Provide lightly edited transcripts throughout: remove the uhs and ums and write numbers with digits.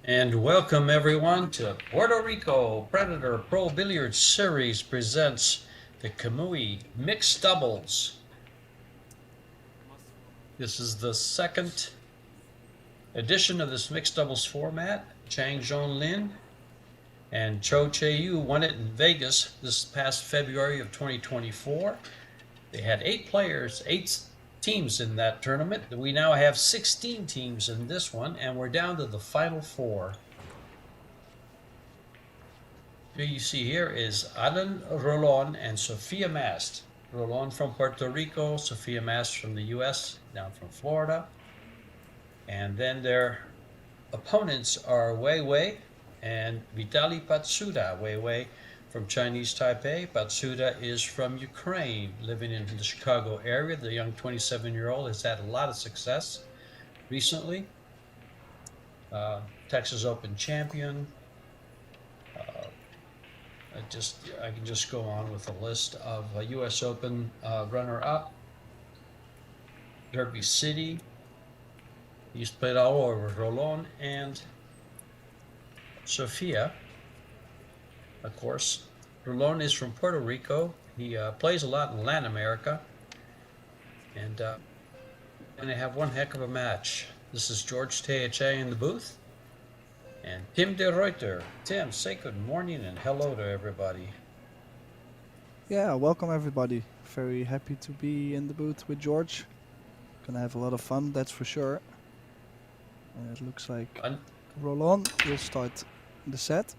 And welcome everyone to Puerto Rico Predator Pro Billiards Series presents the Kamui Mixed Doubles. This is the second edition of this mixed doubles format. Chang Zhong Lin and Cho Che Yu won it in Vegas this past February of 2024. They had 8 players, 8 teams in that tournament. We now have 16 teams in this one, and we're down to the final 4. Who you see here is Alan Rolon and Sophia Mast. Rolon from Puerto Rico, Sophia Mast from the US, down from Florida. And then their opponents are WEI and Vitaly PATSURA. WEI from Chinese Taipei. PATSURA is from Ukraine, living in the Chicago area. The young 27-year-old has had a lot of success recently. Texas Open champion. I can just go on with a list of U.S. Open runner-up. Derby City. He's played all over Rolon and Sofia. Of course, Rolon is from Puerto Rico. He plays a lot in Latin America. And they have one heck of a match. This is George Teache in the booth. And Tim de Reuter. Tim, say good morning and hello to everybody. Yeah, welcome everybody. Very happy to be in the booth with George. Gonna have a lot of fun, that's for sure. And it looks like Rolon will start the set.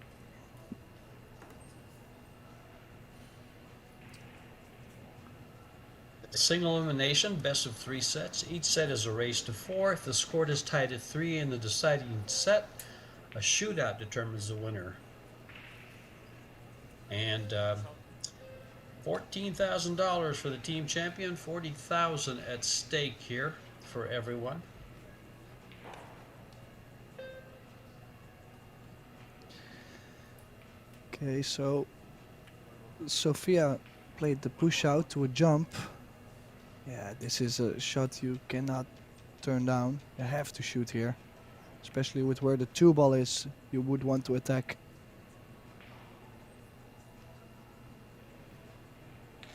Single elimination, best of 3 sets. Each set is a race to 4. If the score is tied at 3 in the deciding set, a shootout determines the winner. And $14,000 for the team champion, $40,000 at stake here for everyone. Okay, so Sophia played the push out to a jump. Yeah, this is a shot you cannot turn down. You have to shoot here. Especially with where the 2 ball is, you would want to attack.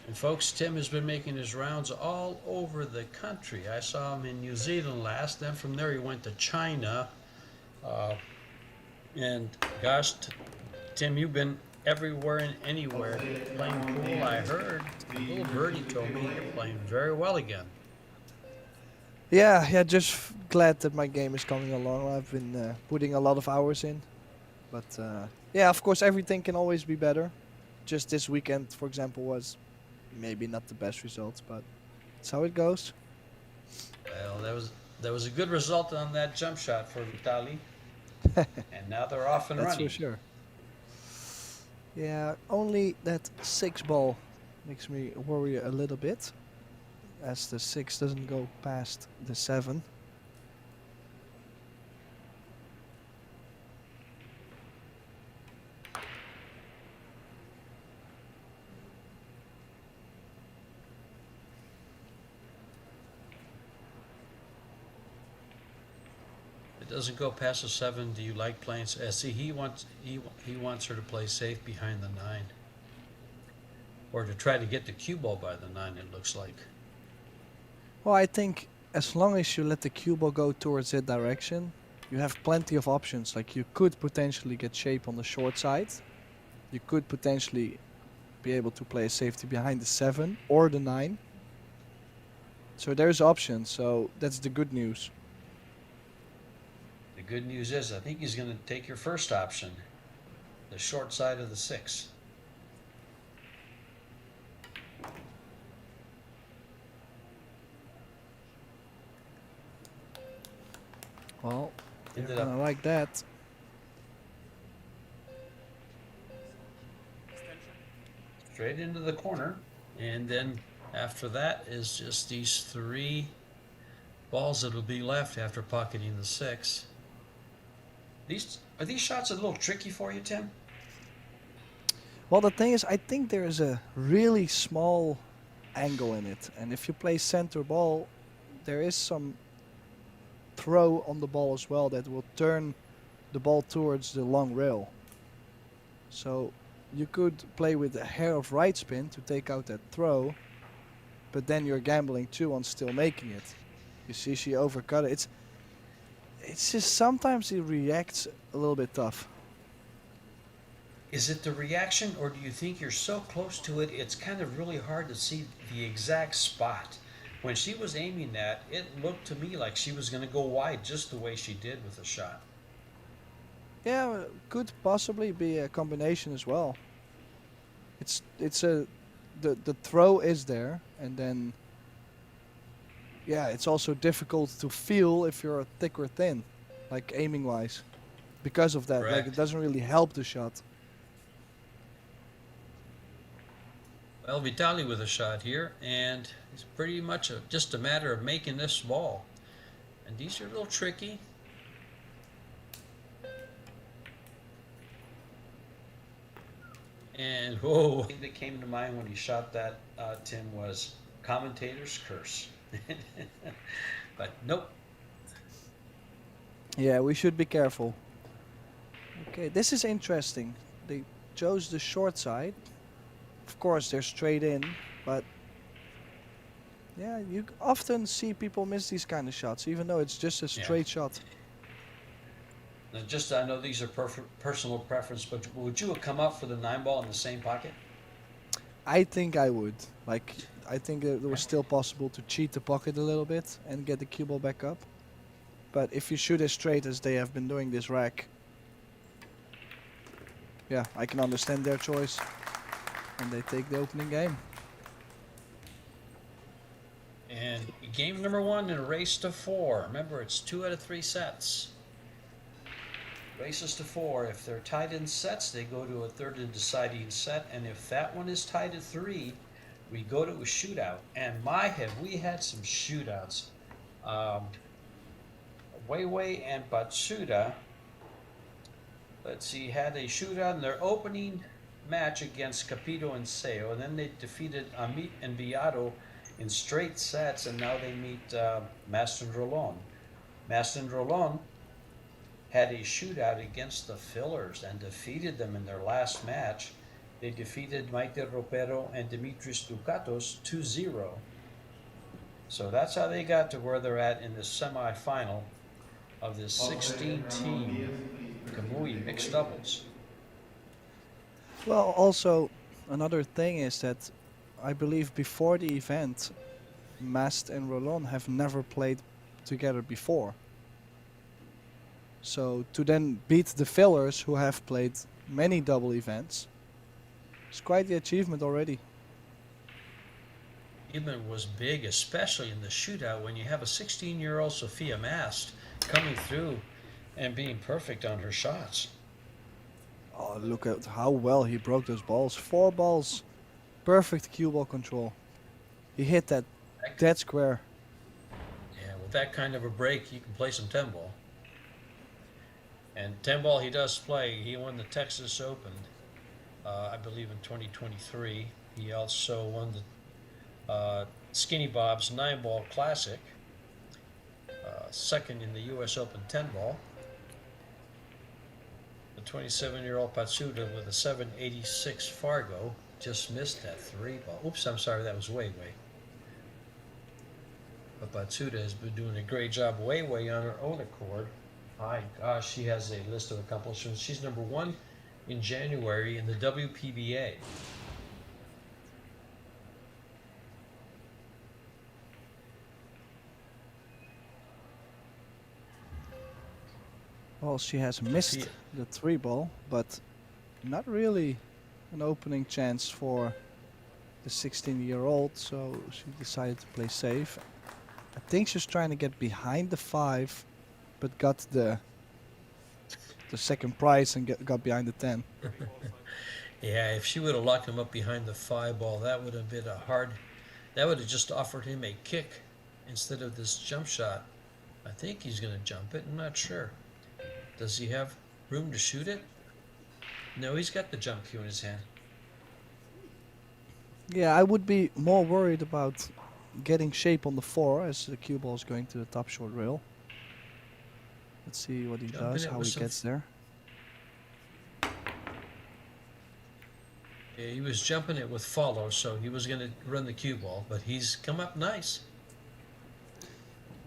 And folks, Tim has been making his rounds all over the country. I saw him in New Zealand last. Then from there he went to China. And gosh, Tim, you've been everywhere and anywhere playing pool. I heard little birdie told me you're playing very well again. Yeah, just glad that my game is coming along. I've been putting a lot of hours in. But yeah, of course, everything can always be better. Just this weekend, for example, was maybe not the best results, but it's how it goes. Well, that was a good result on that jump shot for Vitali. And now they're off and That's running. for sure. Yeah, only that 6 ball makes me worry a little bit, as the 6 doesn't go past the 7. It doesn't go past a 7. Do you like playing? See, he wants her to play safe behind the 9, or to try to get the cue ball by the 9. It looks like. Well, I think as long as you let the cue ball go towards that direction, you have plenty of options. Like you could potentially get shape on the short side. You could potentially be able to play a safety behind the 7 or the 9. So there's options. So that's the good news. The good news is, I think he's going to take your first option, the short side of the 6. Well, you're Ended gonna up like that. straight into the corner, and then after that is just these 3 balls that'll be left after pocketing the 6. Are these shots a little tricky for you, Tim? Well, the thing is, I think there is a really small angle in it, and if you play center ball, there is some throw on the ball as well that will turn the ball towards the long rail. So you could play with a hair of right spin to take out that throw, but then you're gambling too on still making it. You see, she overcut it. It's just sometimes he reacts a little bit tough. Is it the reaction, or do you think you're so close to it, it's kind of really hard to see the exact spot? When she was aiming that, it looked to me like she was going to go wide just the way she did with the shot. Yeah, could possibly be a combination as well. It's a the throw is there, and then yeah, it's also difficult to feel if you're thick or thin, like aiming wise, because of that. Like it Correct. doesn't really help the shot. Well, Vitali with a shot here, and it's pretty much just a matter of making this ball. And these are a little tricky. And whoa, the thing that came to mind when he shot that, Tim, was commentator's curse. But nope. Yeah, we should be careful. Okay, this is interesting. They chose the short side. Of course, they're straight in, but yeah, you often see people miss these kind of shots, even though it's just a Yeah. straight shot. Now, just I know these are personal preference, but would you have come up for the 9 ball in the same pocket? I think I would. Like, I think it was still possible to cheat the pocket a little bit and get the cue ball back up. But if you shoot as straight as they have been doing this rack, yeah, I can understand their choice. And they take the opening game. And game number 1 in a race to 4. Remember, it's 2 out of 3 sets. Races to 4. If they're tied in sets, they go to a third and deciding set. And if that one is tied at 3, we go to a shootout. And my, have we had some shootouts. WEI and PATSURA, let's see, had a shootout in their opening match against Capito and Seo. And then they defeated Amit and Viado in straight sets. And now they meet MAST and ROLON. MAST and ROLON had a shootout against the Fillers and defeated them in their last match. They defeated Maite Ropero and Dimitris Dukatos 2-0. So that's how they got to where they're at in the semifinal of this 16-team Kamui mixed doubles. Well, also, another thing is that I believe before the event, Mast and Rolon have never played together before. So to then beat the Fillers, who have played many double events, it's quite the achievement already. Achievement was big, especially in the shootout when you have a 16-year-old Sophia Mast coming through and being perfect on her shots. Oh, look at how well he broke those balls. 4 balls, perfect cue ball control. He hit that dead square. Yeah, with that kind of a break, you can play some 10-ball. And 10-ball he does play. He won the Texas Open, I believe in 2023. He also won the Skinny Bob's 9-ball Classic, second in the U.S. Open 10-ball. The 27-year-old PATSURA with a 786 Fargo just missed that 3-ball. Oops, I'm sorry, that was WEI. But PATSURA has been doing a great job WEI on her own accord. My gosh, she has a list of accomplishments. She's number 1 in January in the WPBA. Well, she has missed the 3-ball, but not really an opening chance for the 16-year-old, so she decided to play safe. I think she's trying to get behind the 5, but got the second prize and got behind the 10. Yeah, if she would have locked him up behind the 5-ball, that would have been a hard. That would have just offered him a kick instead of this jump shot. I think he's going to jump it. I'm not sure. Does he have room to shoot it? No, he's got the jump cue in his hand. Yeah, I would be more worried about getting shape on the 4 as the cue ball is going to the top short rail. Let's see what he Jumping does, it how with he some. gets there. Yeah, he was jumping it with follow, so he was going to run the cue ball, but he's come up nice.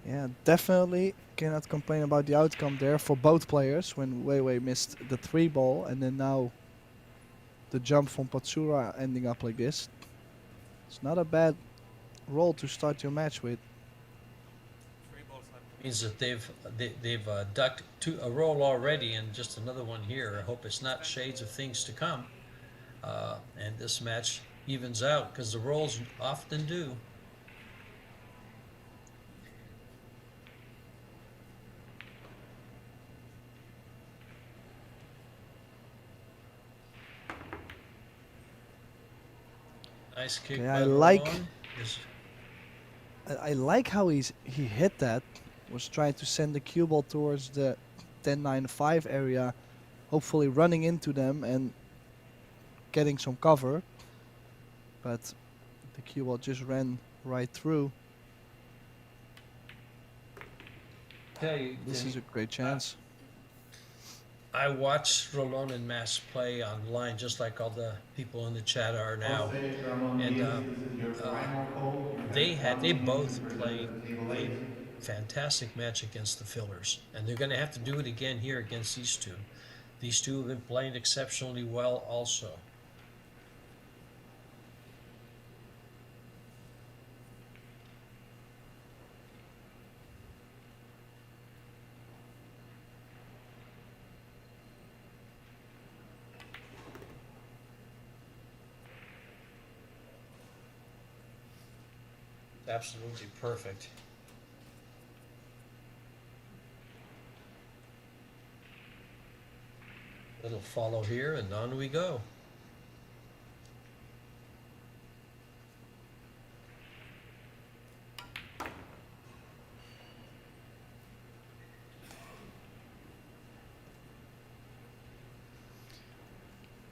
Yeah, definitely cannot complain about the outcome there for both players when WEI missed the 3 ball and then now the jump from PATSURA ending up like this. It's not a bad roll to start your match with. Means that they've ducked a roll already, and just another one here. I hope it's not shades of things to come, and this match evens out because the rolls often do. Nice kick Okay, by I like Rolon. I like how he hit that. Was trying to send the cue ball towards the 10-9-5 area, hopefully running into them and getting some cover. But the cue ball just ran right through. Tell you, This is a great chance. I watch Rolon and MAST play online just like all the people in the chat are now, Jose Ramon and Diaz, this is your uh, final code. You have they one minute to both present play at the table a 8. fantastic match against the fillers, and they're going to have to do it again here against these two. These two have been playing exceptionally well also. Absolutely perfect. Little follow here, and on we go.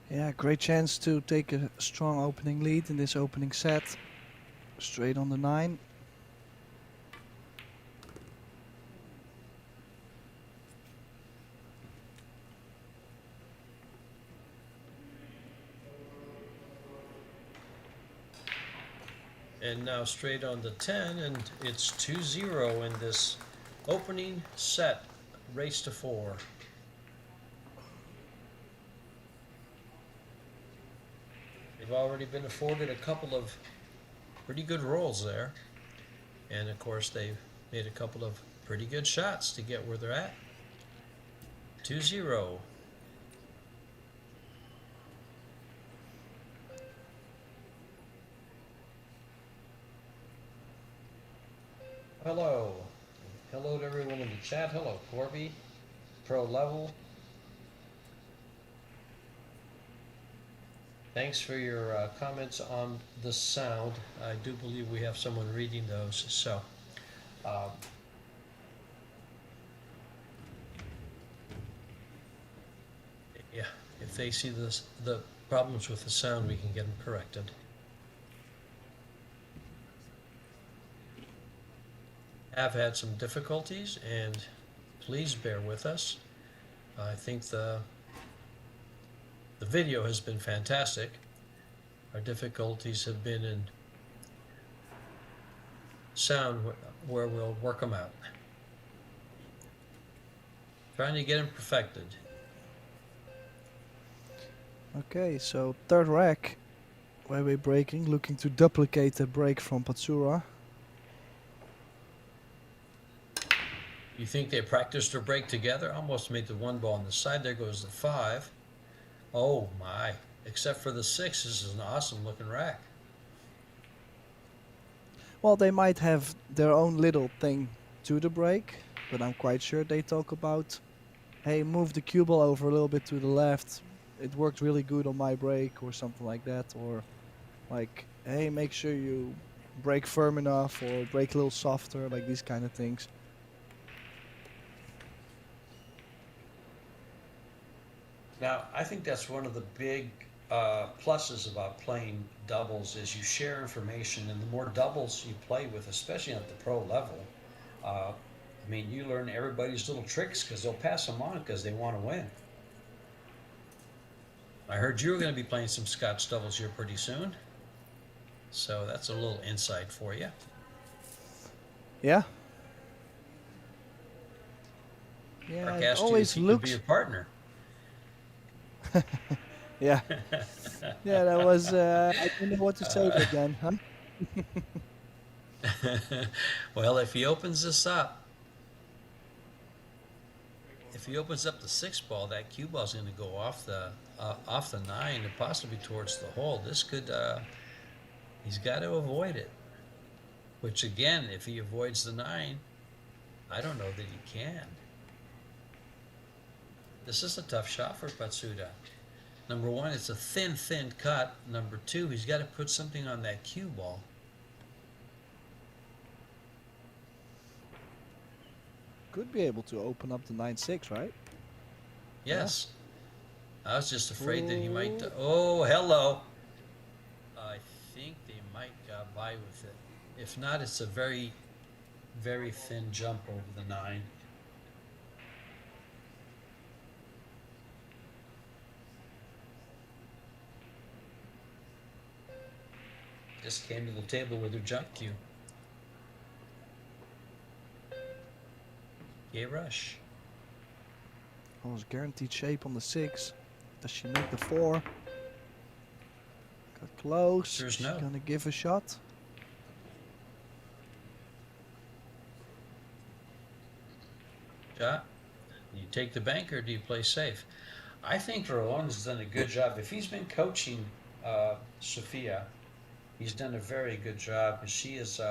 Yeah, great chance to take a strong opening lead in this opening set. Straight on the 9. And now straight on the 10, and it's 2-0 in this opening set, race to 4. They've already been afforded a couple of pretty good rolls there. And of course, they've made a couple of pretty good shots to get where they're at. 2-0. Hello. Hello to everyone in the chat. Hello, Corby. Pro level. Thanks for your comments on the sound. I do believe we have someone reading those. So, yeah, if they see the problems with the sound, we can get them corrected. Have had some difficulties, and please bear with us. I think the video has been fantastic. Our difficulties have been in sound, where we'll work them out. Trying to get them perfected. Okay, so third rack. WEI breaking, looking to duplicate the break from PATSURA. You think they practiced their break together? Almost made the 1 ball on the side. There goes the 5. Oh my. Except for the 6, this is an awesome looking rack. Well, they might have their own little thing to the break, but I'm quite sure they talk about, hey, move the cue ball over a little bit to the left. It worked really good on my break or something like that. Or like, hey, make sure you break firm enough or break a little softer, like these kind of things. Now, I think that's one of the big pluses about playing doubles is you share information, and the more doubles you play with, especially at the pro level, uh, I mean, you learn everybody's little tricks because they'll pass them on because they want to win. I heard you were going to be playing some Scotch doubles here pretty soon. So that's a little insight for you. Yeah. Yeah, Mark it asked you if always he could be your looks. partner. Yeah, yeah, that was. I don't know what to say back then, huh? Well, if he opens up the six ball, that cue ball is going to go off the nine and possibly towards the hole. This could he's got to avoid it. Which again, if he avoids the nine, I don't know that he can. This is a tough shot for PATSURA. Number one, it's a thin cut. Number two, he's got to put something on that cue ball. Could be able to open up the 9-6, right? Yes. I was just afraid that he might. Ooh. Oh, hello. I think they might by with it. If not, it's a very thin jump over the nine. Just came to the table with her jump cue. Yay, rush. Almost guaranteed shape on the 6. Does she make the 4? Got close. There's She's no. gonna give a shot. Shot. Do you take the bank or do you play safe? I think Rolon's done a good job. If he's been coaching Sophia, he's done a very good job. She is,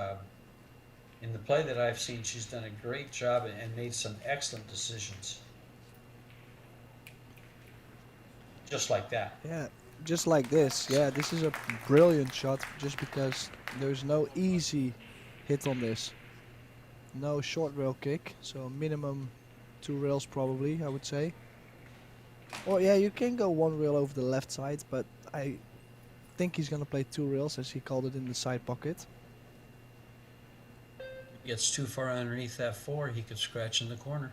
in the play that I've seen, she's done a great job and made some excellent decisions. Just like that. Yeah, just like this. Yeah, this is a brilliant shot just because there's no easy hit on this. No short rail kick, so minimum 2 rails probably, I would say. Or yeah, you can go 1 rail over the left side, but I think he's gonna play 2 rails as he called it in the side pocket. Gets too far underneath that 4, he could scratch in the corner.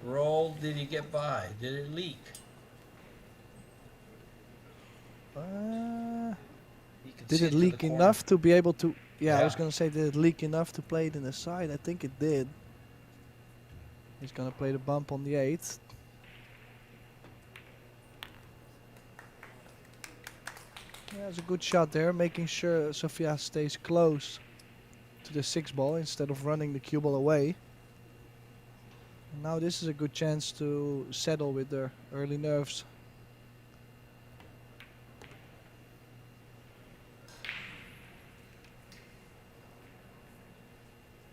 Roll, did he get by? Did it leak? Did it leak enough to be able to... Yeah, I was Yeah. gonna say, did it leak enough to play it in the side? I think it did. He's gonna play the bump on the 8. Yeah, it's a good shot there, making sure Sofia stays close to the 6 ball instead of running the cue ball away. And now this is a good chance to settle with their early nerves.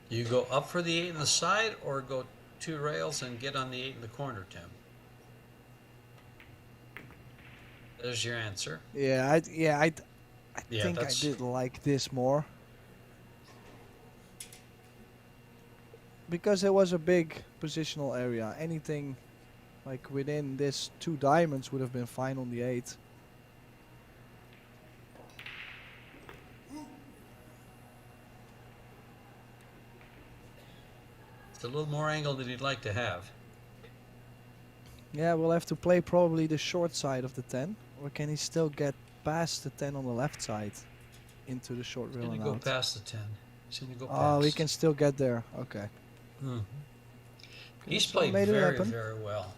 You go up for the 8 in the side or go 2 rails and get on the 8 in the corner, Tim? There's your answer. Yeah, I Yeah, think I that's did like this more. Because there was a big positional area. Anything like within this 2 diamonds would have been fine on the 8. it's a little more angle than he'd like to have. Yeah, we'll have to play probably the short side of the 10. Or can he still get past the 10 on the left side into the short He's rail going and to go out? past the 10. He's going to go past. Oh, he can still get there. Okay. Mhm. Okay, He's so played made it very, happen. very well.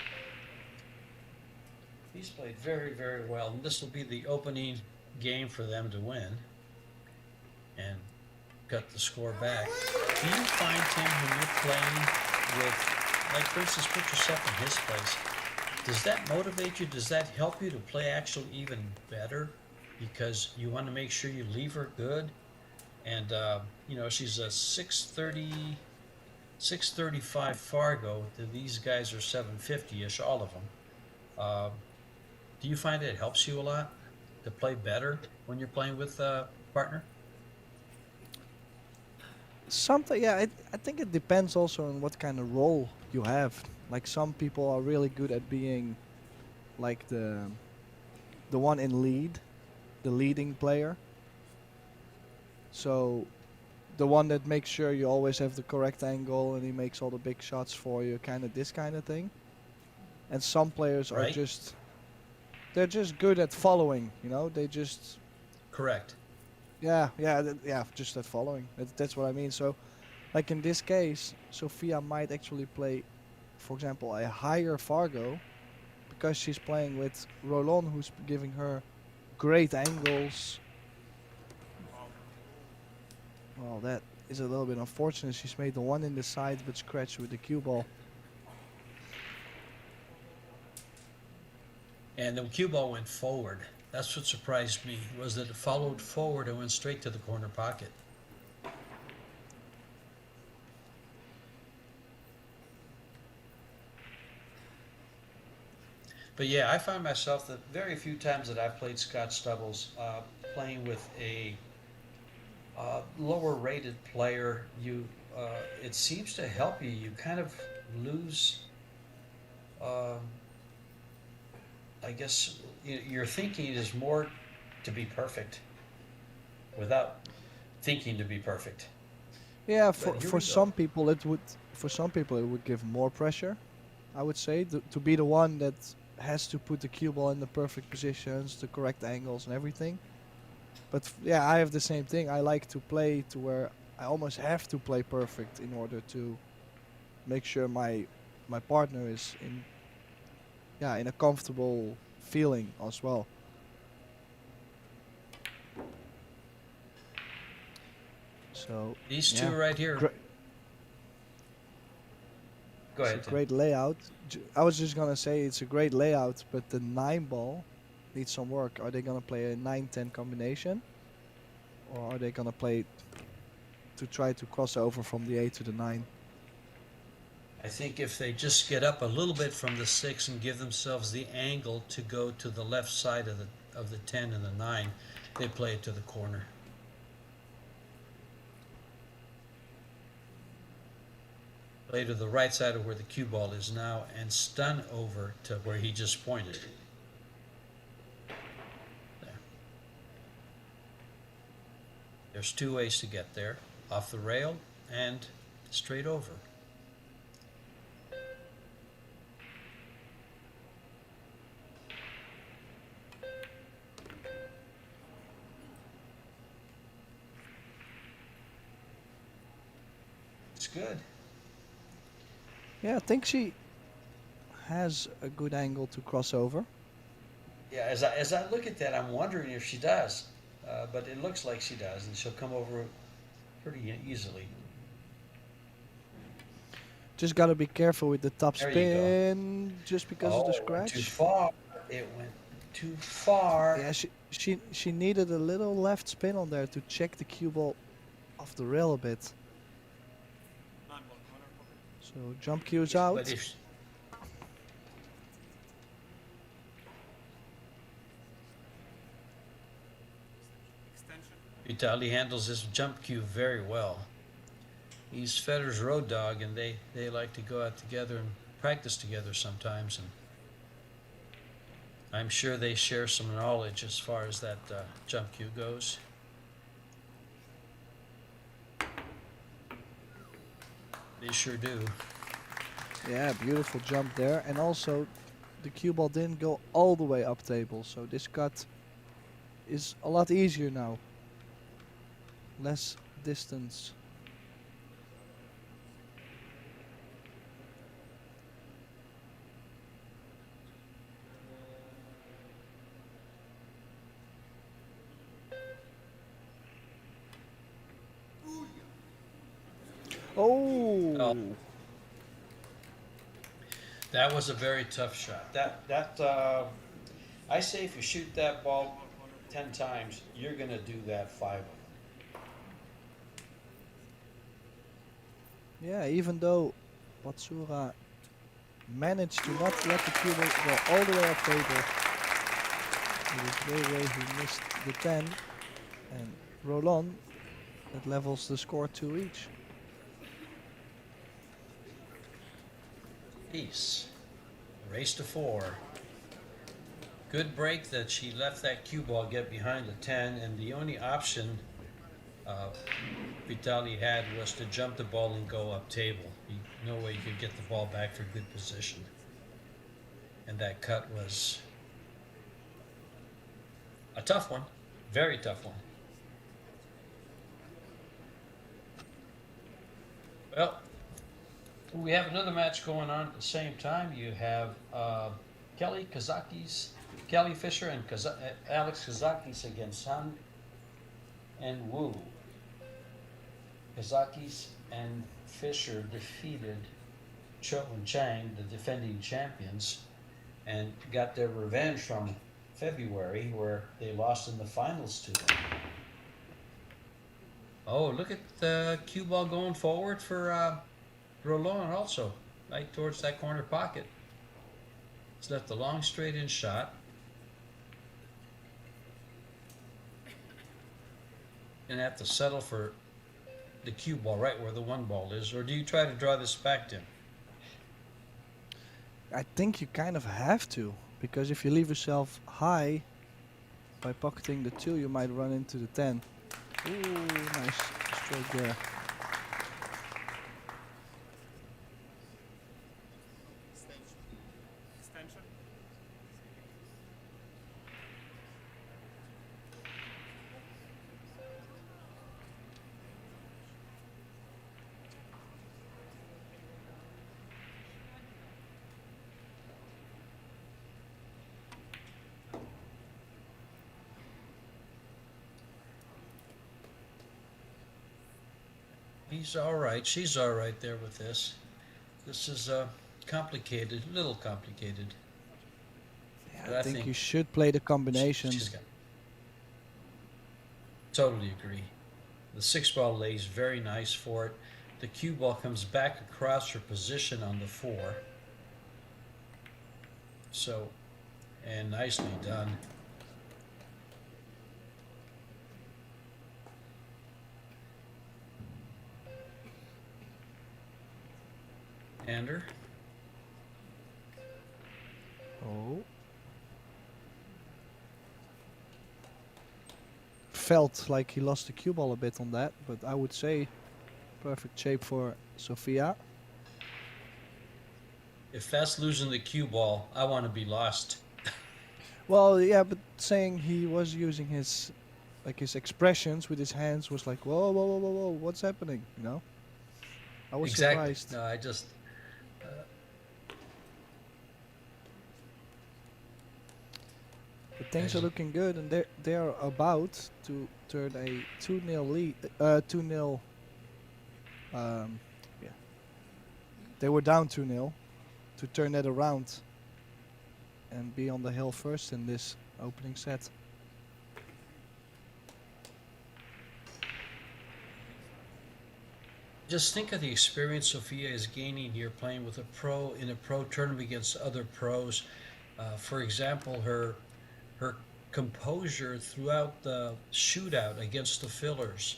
He's played very, very well. And this will be the opening game for them to win and cut the score back. Do you find, Tim, when you're playing with, like, for instance, put yourself in his place, does that motivate you? Does that help you to play actually even better? Because you want to make sure you leave her good. And, you know, she's a 630, 635 Fargo. These guys are 750-ish, all of them. Do you find it helps you a lot to play better when you're playing with a partner? Something, yeah, I think it depends also on what kind of role you have. Like some people are really good at being like the one in lead, the leading player. So the one that makes sure you always have the correct angle and he makes all the big shots for you, kind of this kind of thing. And some players are right? just they're just good at following, you know? They just Correct. yeah, just at following. That's what I mean. So like in this case, Sophia might actually play, for example, a higher Fargo because she's playing with Rolon, who's giving her great angles. Well, that is a little bit unfortunate. She's made the one in the side but scratched with the cue ball. And the cue ball went forward. That's what surprised me, was that it followed forward and went straight to the corner pocket. But yeah, I find myself that very few times that I've played Scotch doubles, playing with a lower rated player, it seems to help you. You kind of lose, uh, I guess, your thinking is more to be perfect without thinking to be perfect. Yeah, But here for we go. some people it would give more pressure. I would say to be the one that has to put the cue ball in the perfect positions, the correct angles and everything. But yeah, I have the same thing. I like to play to where I almost have to play perfect in order to make sure my partner is in a comfortable feeling as well. So These yeah, two right here. great. Go It's a ahead, Tim. great layout. I was just gonna say it's a great layout, but the 9 ball needs some work. Are they gonna play a 9-10 combination, or are they gonna play to try to cross over from the 8 to the 9? I think if they just get up a little bit from the 6 and give themselves the angle to go to the left side of the 10 and the 9, they play it to the corner. Play to the right side of where the cue ball is now and stun over to where he just pointed. There. There's two ways to get there: off the rail and straight over. It's good. Yeah, I think she has a good angle to cross over. Yeah, as I look at that, I'm wondering if she does, but it looks like she does, and she'll come over pretty easily. Just gotta be careful with the top There you go. spin, just because of Oh, the it went too scratch. far. It went too far. Yeah, she needed a little left spin on there to check the cue ball off the rail a bit. So jump cue's But out. if Vitaly handles this jump cue very well. He's Federer's road dog, and they like to go out together and practice together sometimes. And I'm sure they share some knowledge as far as that jump cue goes. They sure do. Yeah, beautiful jump there. And also, the cue ball didn't go all the way up table, so this cut is a lot easier now. Less distance. Oh, Oh! that was a very tough shot. I say if you shoot that ball 10 times, you're gonna do that 5 of them. Yeah, even though PATSURA managed to not let the cue ball go all the way up table, it was WEI who missed the 10, and ROLON, that levels the score 2 each. Peace. Race to 4. Good break that she left that cue ball get behind the 10, and the only option uh, Vitali had was to jump the ball and go up table. No way you could get the ball back for good position. And that cut was a tough one, very tough one. Well, we have another match going on at the same time. You have Kelly Fisher and Alex Kazakis against Han and Wu. Kazakis and Fisher defeated Cho and Chang, the defending champions, and got their revenge from February, where they lost in the finals to them. Oh, look at the cue ball going forward for Rolon also, right towards that corner pocket. It's left a long straight in shot. And have to settle for the cue ball right where the one ball is, or do you try to draw this back to him? I think you kind of have to, because if you leave yourself high by pocketing the 2, you might run into the 10. Ooh, nice stroke there. He's all right. She's all right there with this. This is complicated, a little complicated. Yeah, I think you should play the combination. She's got. Totally agree. The 6 ball lays very nice for it. The cue ball comes back across her position on the 4. So, and nicely done. Ander. Oh. Felt like he lost the cue ball a bit on that, but I would say perfect shape for Sofia. If that's losing the cue ball, I want to be lost. Well, yeah, but saying he was using his expressions with his hands was like, whoa, whoa, whoa, whoa, whoa, what's happening? You know? I was Exactly. surprised. No, I just. But things are looking good, and they're about to turn a 2-0 lead. 2-0. Yeah. They were down 2-0 to turn that around and be on the hill first in this opening set. Just think of the experience Sophia is gaining here playing with a pro in a pro tournament against other pros. For example, her composure throughout the shootout against the fillers,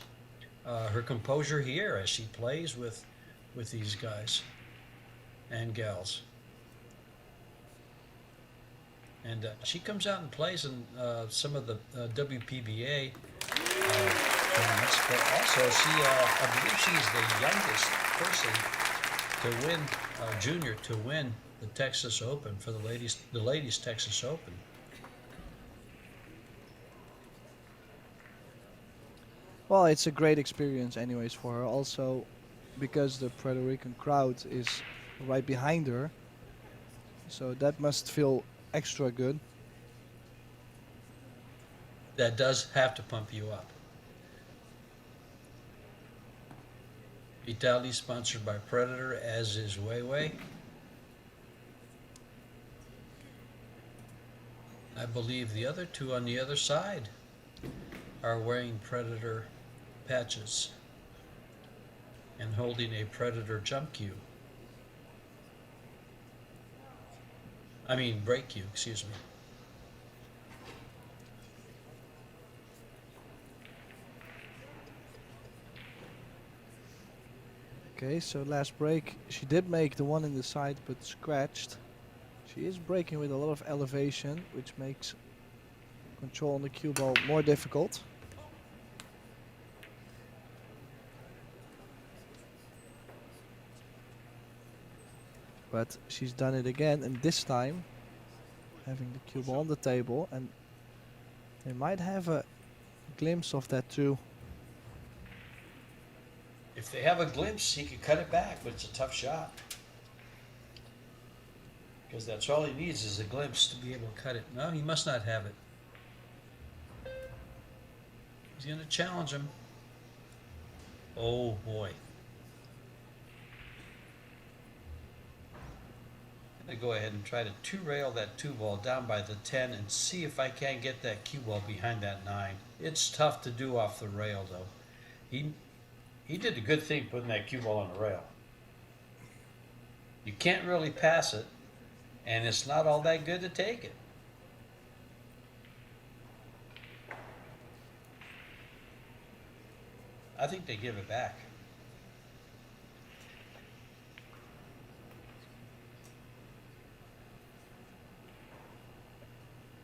her composure here as she plays with these guys and gals. And she comes out and plays in some of the WPBA tournaments, but also I believe she's the youngest person to win, junior to win the Texas Open for the ladies Texas Open. Well, it's a great experience anyways for her. Also, because the Puerto Rican crowd is right behind her. So that must feel extra good. That does have to pump you up. Vitali sponsored by Predator, as is WEI. I believe the other two on the other side are wearing Predator patches and holding a Predator jump cue. I mean break cue, excuse me. Okay, so last break, she did make the one in the side, but scratched. She is breaking with a lot of elevation, which makes control on the cue ball more difficult. But she's done it again, and this time having the cue ball on the table, and they might have a glimpse of that too. If they have a glimpse, he could cut it back, but it's a tough shot. Because that's all he needs is a glimpse to be able to cut it. No, he must not have it. He's going to challenge him. Oh boy. I'm going to go ahead and try to two-rail that 2-ball down by the 10 and see if I can't get that cue ball behind that 9. It's tough to do off the rail though. He did a good thing putting that cue ball on the rail. You can't really pass it, and it's not all that good to take it. I think they give it back.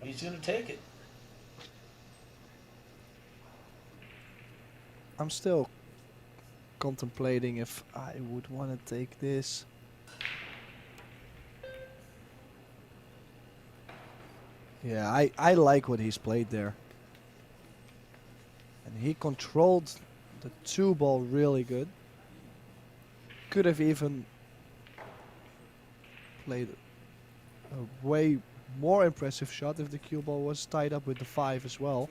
He's going to take it. I'm still contemplating if I would want to take this. Yeah, I like what he's played there. And he controlled the 2-ball really good. Could have even played a way more impressive shot if the cue ball was tied up with the 5 as well.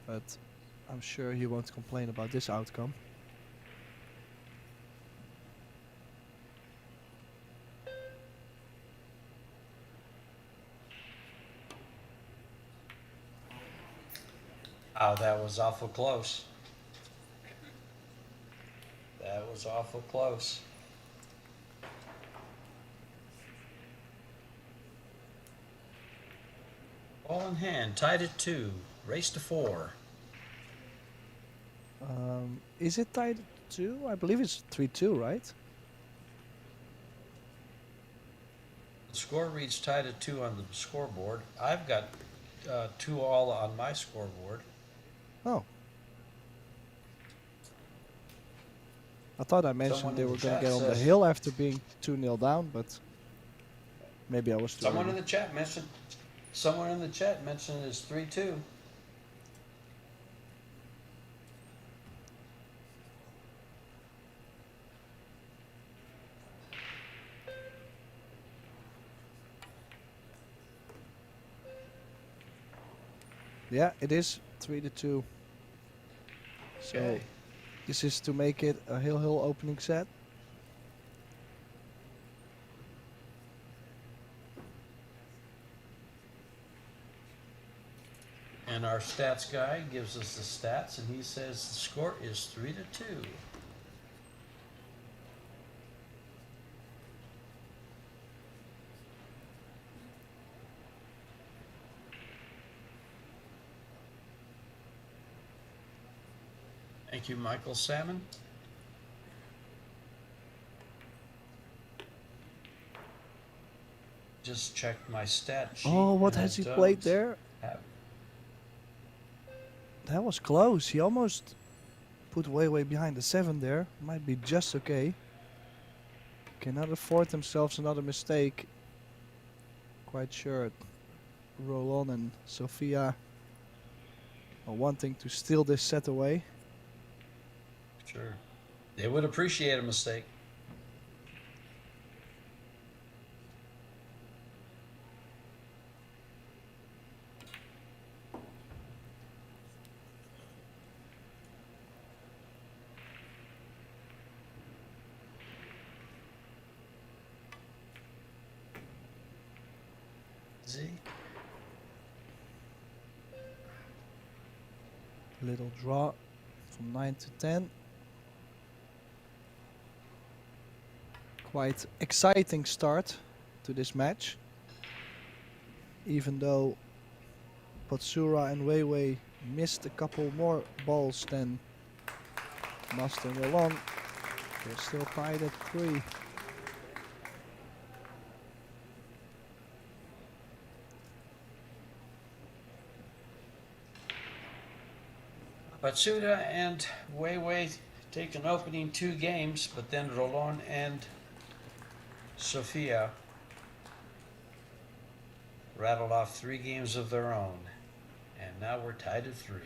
But I'm sure he won't complain about this outcome. Oh, that was awful close. That was awful close. Ball in hand, tied at 2, race to 4. Is it tied 2? I believe it's 3-2, right? The score reads tied at 2 on the scoreboard. I've got 2-all on my scoreboard. Oh. I thought I Someone mentioned they in the were going chat to get on the says- hill after being 2-0 down, but maybe I was too Someone in early. the chat mentioned. Someone in the chat mentioned it's 3-2. Yeah, it is 3-2. So Okay. this is to make it a hill opening set. And our stats guy gives us the stats, and he says the score is 3-2. Thank you, Michael Salmon. Just checked my stat sheet. Oh, what and has I he played don't there? have- That was close. He almost put way behind the 7 there. Might be just okay. Cannot afford themselves another mistake. Quite sure Rolon and Sophia are wanting to steal this set away. Sure. They would appreciate a mistake. Z. Little draw from 9 to 10. Quite exciting start to this match. Even though PATSURA and WEI missed a couple more balls than MAST and ROLON, they're still tied at 3. PATSURA and WEI take an opening 2 games, but then ROLON and Sophia rattled off 3 games of their own, and now we're tied at 3.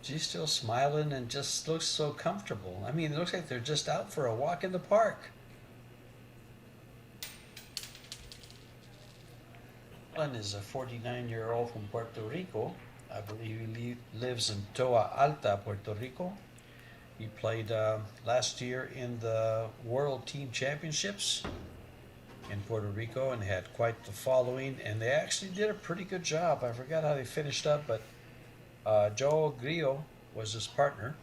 She's still smiling and just looks so comfortable. I mean, it looks like they're just out for a walk in the park. Alan is a 49-year-old from Puerto Rico. I believe he lives in Toa Alta, Puerto Rico. He played last year in the World Team Championships in Puerto Rico and had quite the following. And they actually did a pretty good job. I forgot how they finished up, but Joe Grillo was his partner.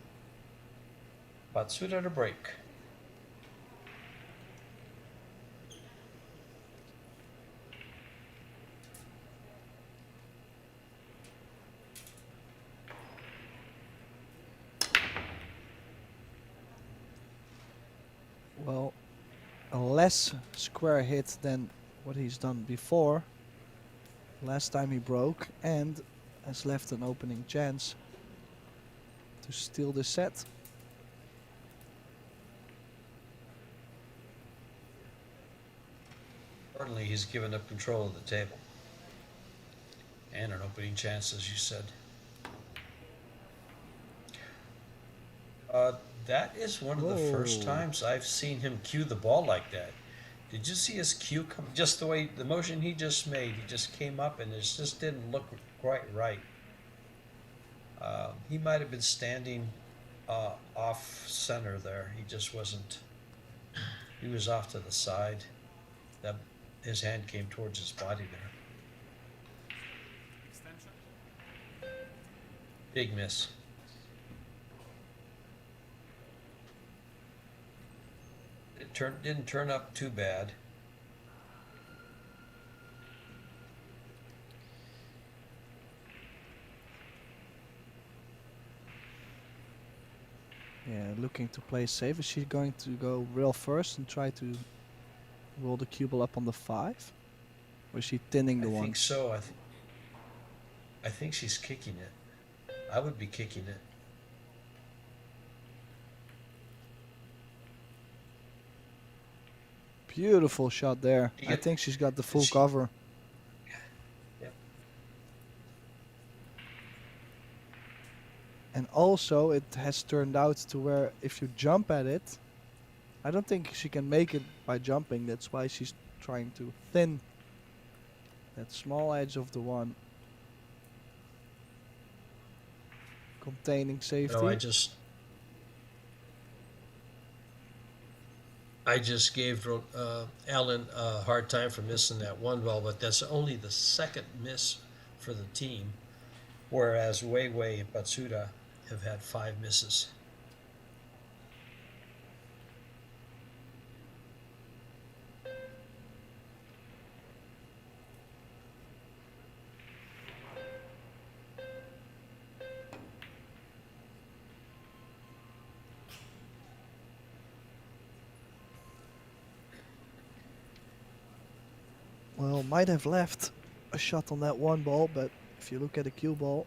PATSURA to break. Well, a less square hit than what he's done before. Last time he broke and has left an opening chance to steal the set. Importantly, he's given up control of the table. And an opening chance, as you said. That is one of the first Whoa. times I've seen him cue the ball like that. Did you see his cue come? Just the way, the motion he just made, he just came up and it just didn't look quite right. He might have been standing off center there. He just wasn't. He was off to the side. That his hand came towards his body there. Big miss. It didn't turn up too bad. Yeah, looking to play safe. Is she going to go real first and try to roll the cue ball up on the 5? Or is she thinning the I one? think so. I think she's kicking it. I would be kicking it. Beautiful shot there. I think she's got the full cover. Yep. And also it has turned out to where if you jump at it, I don't think she can make it by jumping. That's why she's trying to thin that small edge of the one, containing safety. No, I just gave Alan a hard time for missing that one ball, but that's only the second miss for the team, whereas WEI and PATSURA have had 5 misses. Well, might have left a shot on that one ball, but if you look at the cue ball,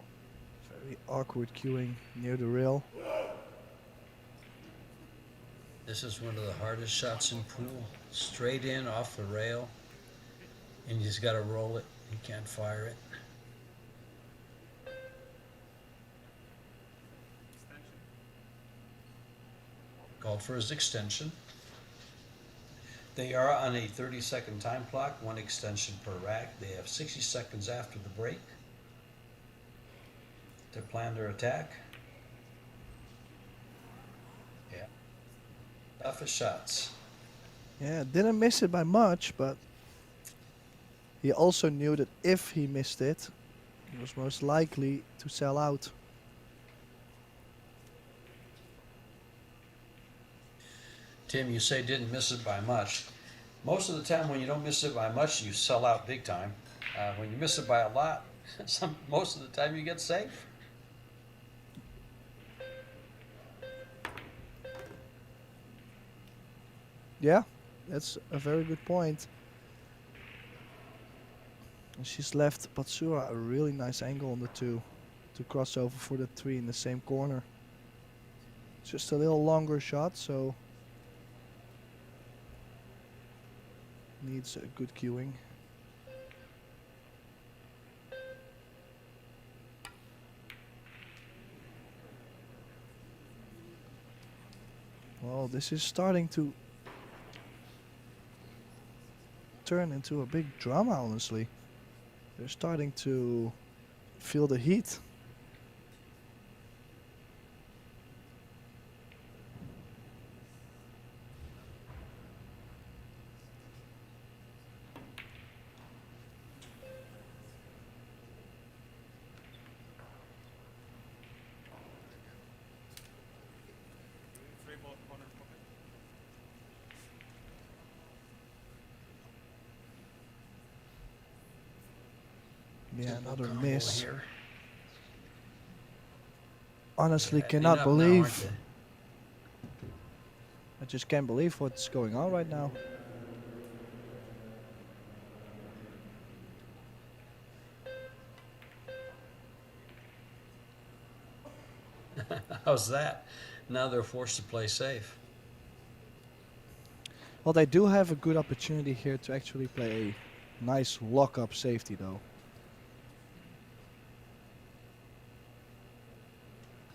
very awkward cueing near the rail. This is one of the hardest shots in pool. Straight in off the rail, and you just got to roll it. You can't fire it. Called for his extension. They are on a 30-second time clock, 1 extension per rack. They have 60 seconds after the break to plan their attack. Yeah. Toughest shots. Yeah, didn't miss it by much, but he also knew that if he missed it, he was most likely to sell out. Tim, you say didn't miss it by much. Most of the time when you don't miss it by much, you sell out big time. When you miss it by a lot, most of the time you get safe. Yeah, that's a very good point. And she's left PATSURA a really nice angle on the 2 to cross over for the 3 in the same corner. Just a little longer shot, so needs a good cueing. Well, this is starting to turn into a big drama, honestly. They're starting to feel the heat. Yeah, Simple another combo miss. here. Honestly, Yeah, cannot enough now, aren't believe. I just can't believe what's going on right now. they? How's that? Now they're forced to play safe. Well, they do have a good opportunity here to actually play a nice lock-up safety, though.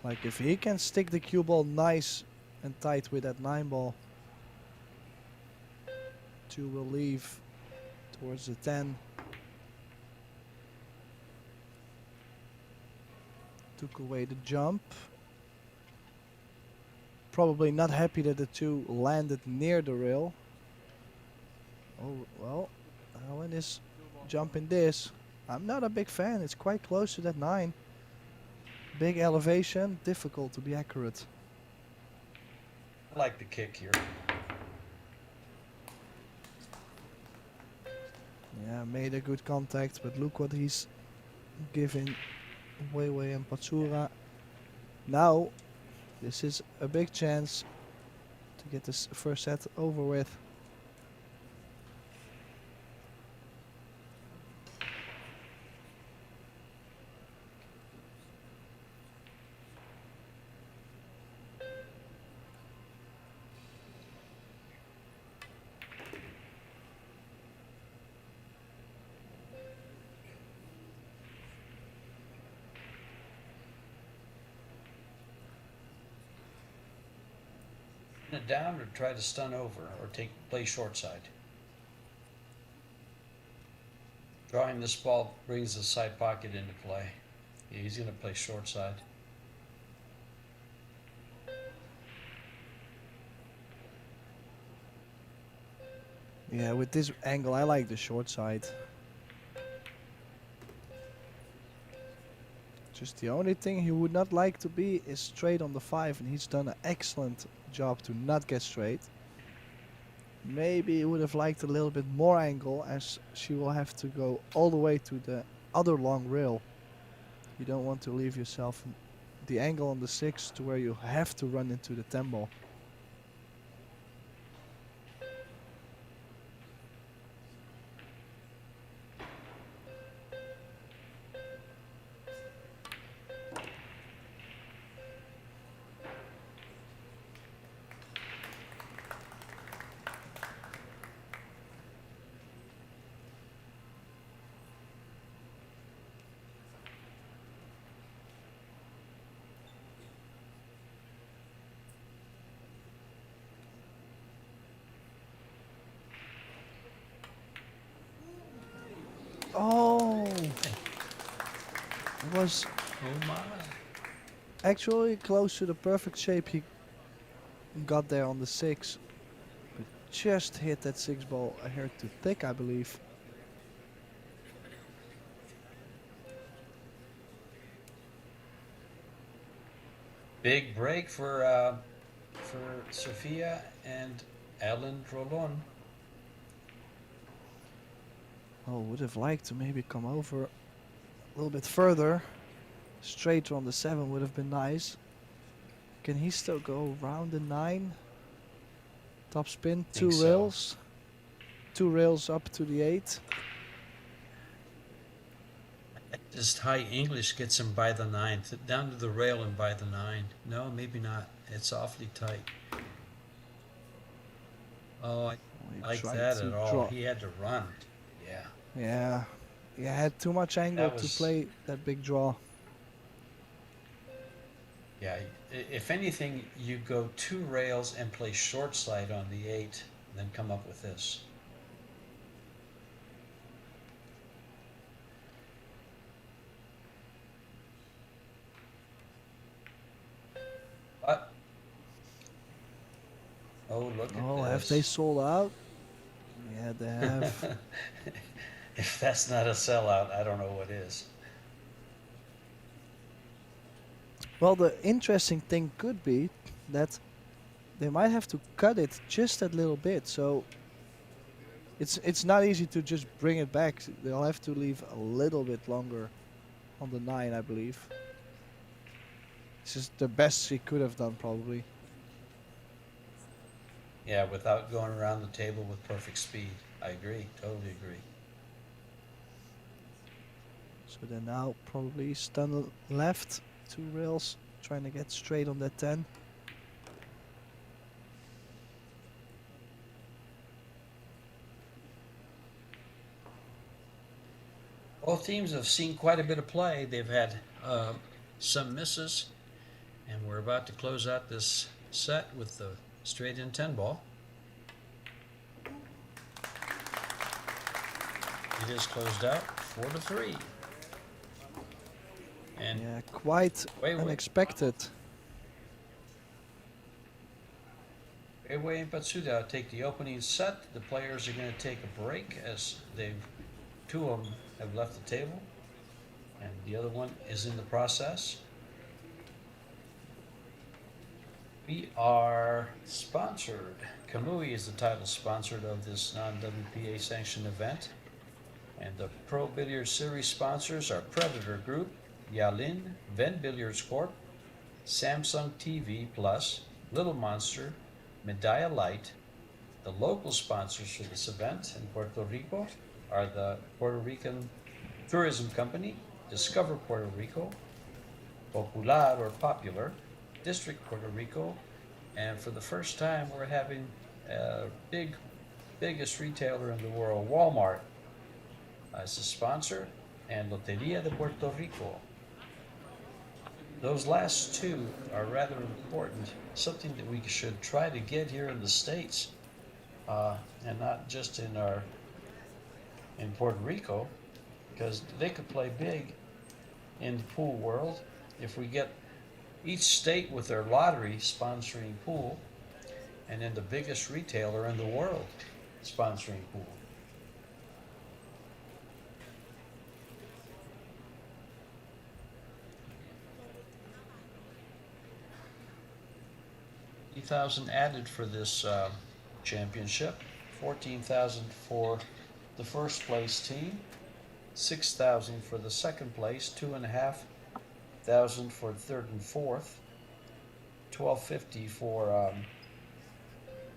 Like, if he can stick the cue ball nice and tight with that 9 ball to relieve towards the 10. Took away the jump. Probably not happy that the 2 landed near the rail. Oh, well, Alan is jumping this. I'm not a big fan. It's quite close to that 9. Big elevation, difficult to be accurate. I like the kick here. Yeah, made a good contact, but look what he's giving WEI and PATSURA. Now, this is a big chance to get this first set over with. It down or try to stun over or play short side. Drawing this ball brings the side pocket into play. Yeah, he's going to play short side. Yeah, with this angle, I like the short side. Just the only thing he would not like to be is straight on the 5, and he's done an excellent job to not get straight. Maybe he would have liked a little bit more angle, as she will have to go all the way to the other long rail. You don't want to leave yourself the angle on the 6 to where you have to run into the 10 ball. Oh! It was Oh my. actually close to the perfect shape he got there on the 6. But just hit that 6 ball a hair too thick, I believe. Big break for Sophia and Alan ROLON. Oh, would have liked to maybe come over a little bit further. Straight on the 7 would have been nice. Can he still go around the 9? Top spin, 2 so. rails. 2 rails up to the 8. Just high English gets him by the 9, down to the rail and by the 9. No, maybe not. It's awfully tight. Oh, I He like tried that to at all. draw. He had to run. Yeah, Yeah, he had too much angle that to was. play that big draw. Yeah, if anything, you go two rails and play short side on the 8, then come up with this. But, oh, look at Oh, have they this. sold out? Yeah, they have. If that's not a sellout, I don't know what is. Well, the interesting thing could be that they might have to cut it just a little bit. So it's not easy to just bring it back. They'll have to leave a little bit longer on the 9, I believe. This is the best he could have done, probably. Yeah, without going around the table with perfect speed. I agree, totally agree. So then now probably stun left, 2 rails, trying to get straight on that 10. Both teams have seen quite a bit of play. They've had some misses, and we're about to close out this set with the straight in 10 ball. It is closed out 4-3. And Yeah, quite Wei unexpected. and PATSURA take the opening set. The players are going to take a break as two of them have left the table, and the other one is in the process. We are sponsored. Kamui is the title sponsored of this non-WPA sanctioned event. And the Pro Billiards Series sponsors are Predator Group, Yalin, Ven Billiards Corp, Samsung TV Plus, Little Monster, Medalla Light. The local sponsors for this event in Puerto Rico are the Puerto Rican Tourism Company, Discover Puerto Rico, Popular or Popular, District Puerto Rico, and for the first time we're having a biggest retailer in the world, Walmart, as a sponsor, and Loteria de Puerto Rico. Those last two are rather important, something that we should try to get here in the States, and not just in Puerto Rico, because they could play big in the pool world if we get each state with their lottery sponsoring pool, and then the biggest retailer in the world sponsoring pool. $50,000 added for this championship, 14,000 for the first place team, 6,000 for the second place, 2,500 for third and fourth, 1,250 for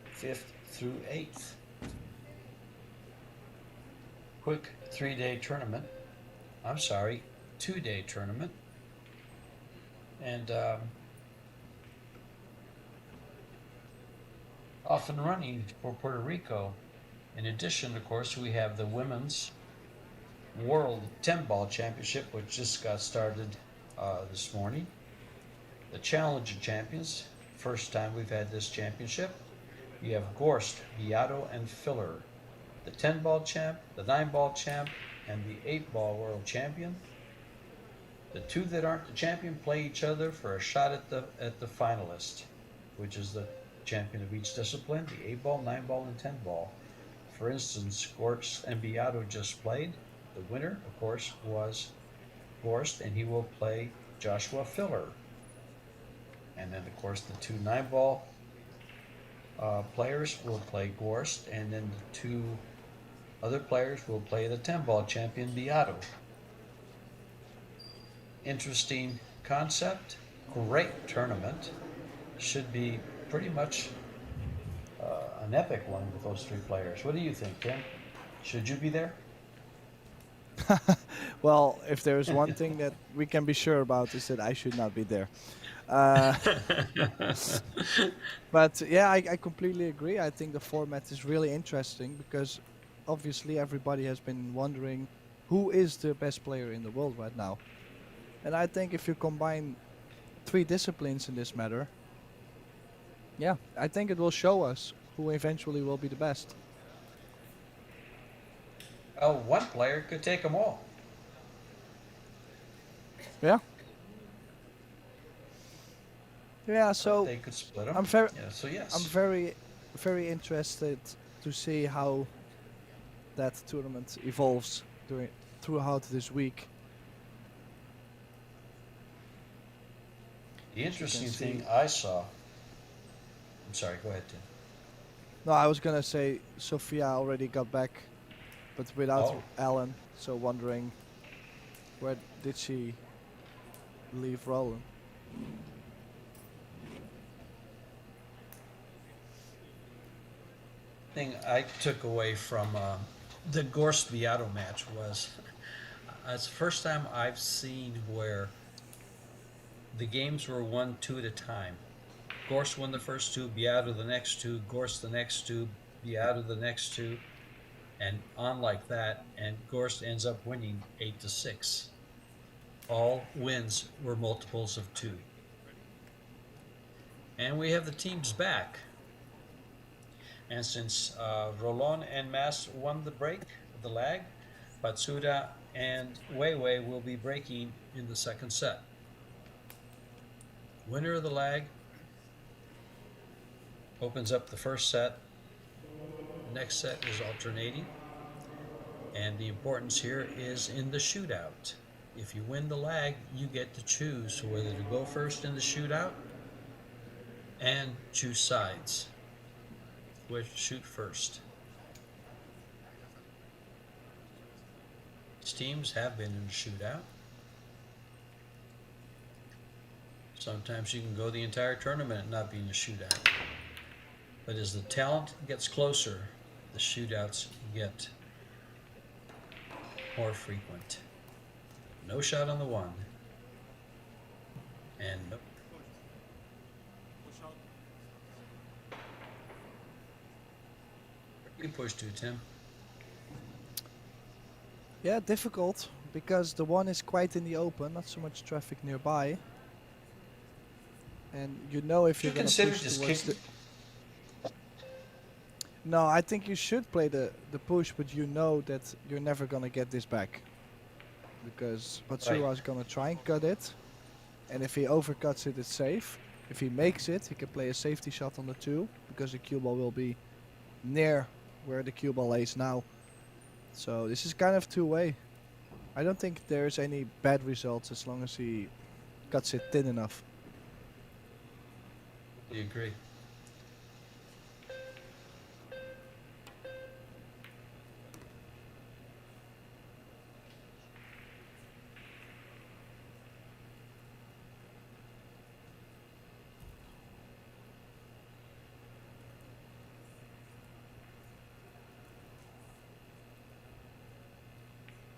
fifth through eighth. Quick 3-day tournament. I'm sorry, 2-day tournament. And off and running for Puerto Rico. In addition, of course, we have the Women's World 10-Ball Championship, which just got started this morning. The Challenger Champions, first time we've had this championship. You have Gorst, Beato, and Filler. The 10-ball champ, the 9-ball champ, and the 8-ball world champion. The two that aren't the champion play each other for a shot at the finalist, which is the champion of each discipline, the 8-ball, 9-ball, and 10-ball. For instance, Gorst and Beato just played. The winner, of course, was Gorst, and he will play Joshua Filler. And then, of course, the two 9-ball players will play Gorst, and then the two other players will play the 10-ball champion, Beato. Interesting concept, great tournament. Should be pretty much an epic one with those three players. What do you think, Tim? Should you be there? Well, if there's one thing that we can be sure about is that I should not be there. Uh, but yeah, I completely agree. I think the format is really interesting because obviously everybody has been wondering who is the best player in the world right now. And I think if you combine three disciplines in this matter, yeah, I think it will show us who eventually will be the best. Well, one player could take them all. Yeah. Yeah, so They could split them. I'm very Yeah. So I'm yes. very very interested to see how that tournament evolves throughout this week. The As you can interesting thing see, I saw. I'm sorry. Go ahead, Tim. no, I was gonna say Sophia already got back, but without Oh, Alan. So wondering where did she leave Roland? thing I took away from the Gorst Beato match was it's the first time I've seen where the games were won two at a time. Gorst won the first two, Beato the next two, Gorst the next two, Beato the next two, and on like that. And Gorst ends up winning 8-6. All wins were multiples of two. And we have the teams back. And since Rolon and MAST won the break, the lag, PATSURA and WEI will be breaking in the second set. Winner of the lag opens up the first set. The next set is alternating. And the importance here is in the shootout. If you win the lag, you get to choose whether to go first in the shootout and choose sides, which shoot first. These teams have been in a shootout. Sometimes you can go the entire tournament and not be in a shootout. But as the talent gets closer, the shootouts get more frequent. No shot on the one. And no. You push to, Tim. Yeah, difficult because the one is quite in the open, not so much traffic nearby. And you know if Should you you're gonna consider push just towards kicking? the. No, I think you should play the push, but you know that you're never gonna get this back because Right. Patsura is gonna try and cut it, and if he overcuts it, it's safe. If he makes it, he can play a safety shot on the two because the cue ball will be near where the cue ball lays now. So this is kind of two-way. I don't think there's any bad results as long as he cuts it thin enough. Do you agree?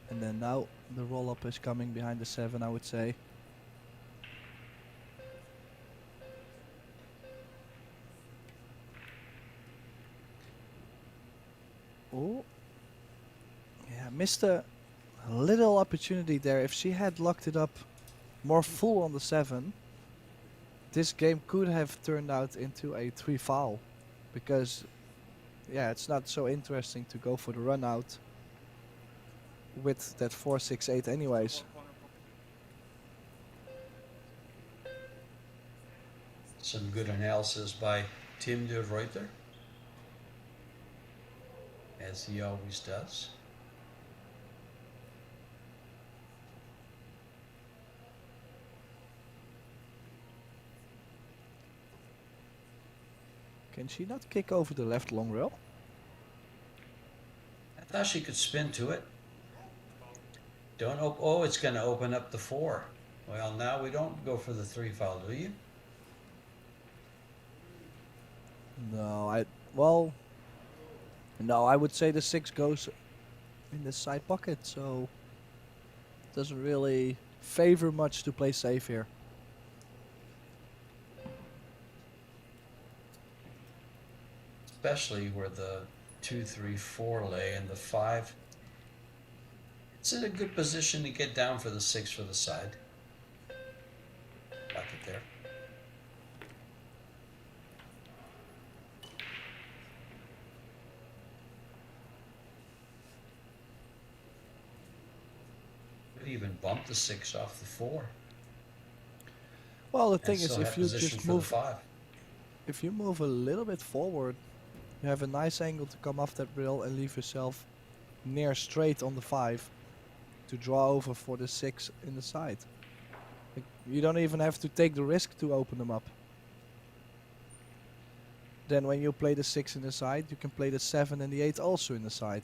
And then now the roll-up is coming behind the 7, I would say. Oh, yeah, missed a little opportunity there. If she had locked it up more full on the 7, this game could have turned out into a 3 foul. Because, yeah, it's not so interesting to go for the run out with that 4-6-8 anyways. Some good analysis by Tim de Ruyter, as he always does. Can she not kick over the left long rail? I thought she could spin to it. Don't oh, it's going to open up the 4. Well, now we don't go for the 3 foul, do you? No, well, no, I would say the 6 goes in the side pocket, so it doesn't really favor much to play safe here. especially where the 2, 3, 4 lay and the 5. It's in a good position to get down for the 6 for the side. Lock it there. Could even bump the 6 off the 4. Well, the And thing is, still if have you position just for the move, 5. if you move a little bit forward, you have a nice angle to come off that rail and leave yourself near straight on the 5 to draw over for the 6 in the side. Like, you don't even have to take the risk to open them up. Then when you play the 6 in the side, you can play the 7 and the 8 also in the side.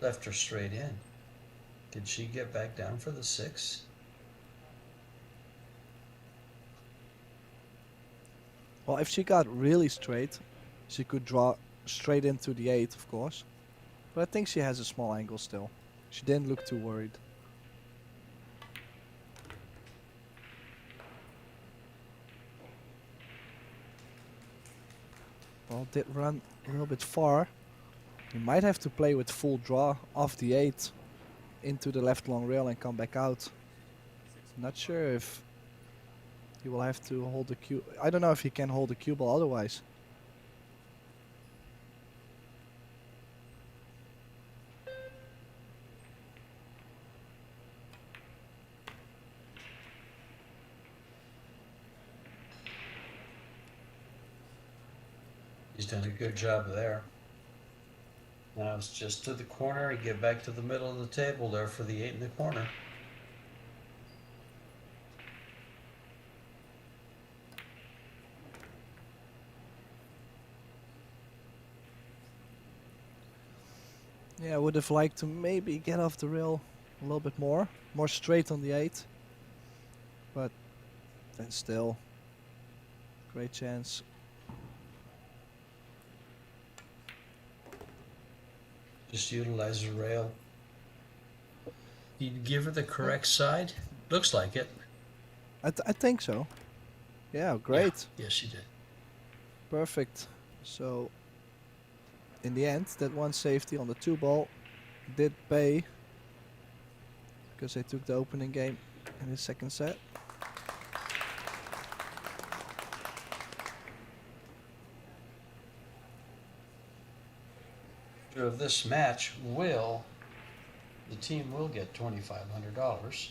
Left her straight in. Did she get back down for the 6? Well, if she got really straight, she could draw straight into the 8, of course. But I think she has a small angle still. She didn't look too worried. Well, did run a little bit far. You might have to play with full draw off the 8 into the left long rail and come back out. Not sure if he will have to hold the cue. I don't know if he can hold the cue ball otherwise. He's done a good job there. Now it's just to the corner and get back to the middle of the table there for the 8 in the corner. Yeah, I would have liked to maybe get off the rail a little bit more straight on the 8. But then still, great chance. Just utilize the rail. Did you give her the correct side? Looks like it. I think so. Yeah, great. Yeah, yes, she did. Perfect. So, in the end, that one safety on the 2 ball did pay. Because they took the opening game in the second set. Of this match the team will get $2,500.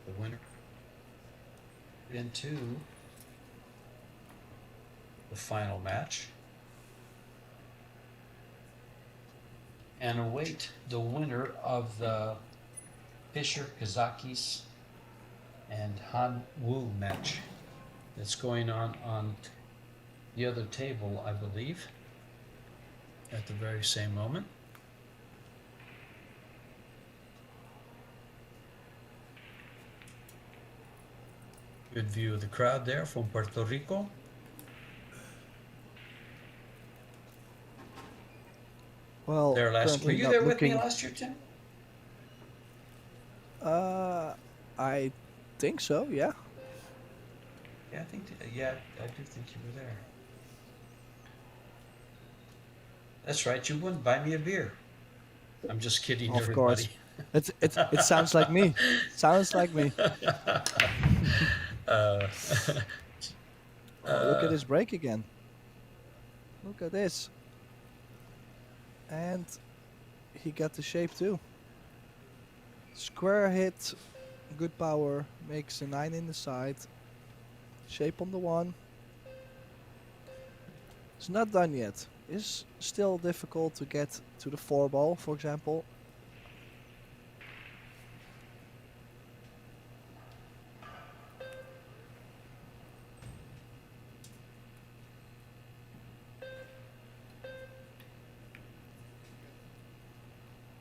The winner into the final match and await the winner of the Fischer Kazakis and Han Wu match that's going on the other table, I believe, at the very same moment. Good view of the crowd there from Puerto Rico. Well, There last. Were currently you not there with me looking. last year, Tim? I think so. Yeah. Yeah, I think. Yeah, I do think you were there. That's right. You wouldn't buy me a beer. I'm just kidding, Of everybody. course. It sounds like me. Sounds like me. Uh, Oh, look at this break again. Look at this. And he got the shape too. Square hit, good power, makes a 9 in the side. Shape on the 1. It's not done yet. It's still difficult to get to the 4 ball, for example.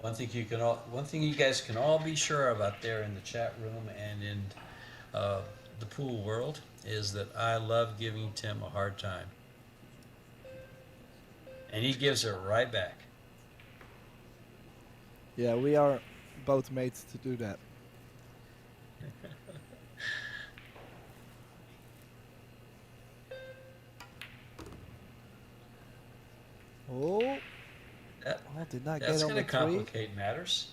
One thing you guys can all be sure about there in the chat room and in uh, the pool world is that I love giving Tim a hard time, and he gives it right back. Yeah, we are both made to do that. Oh, That oh, did not that's get on going the to tree. complicate matters.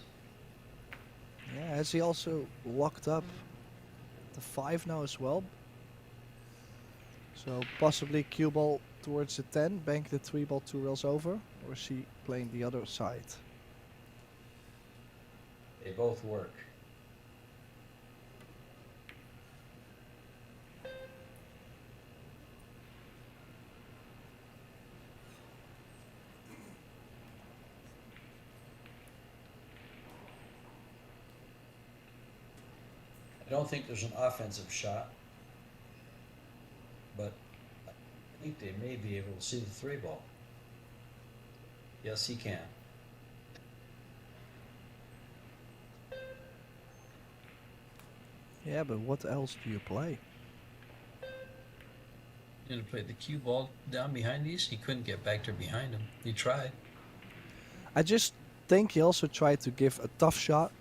Yeah, has he also locked up the 5 now as well? So possibly cue ball towards the 10, bank the 3 ball 2 rails over, or is he playing the other side? They both work. I don't think there's an offensive shot, but I think they may be able to see the 3 ball. Yes, he can. Yeah, but what else do you play? He's going to play the cue ball down behind these. He couldn't get back there behind him. He tried. I just think he also tried to give a tough shot,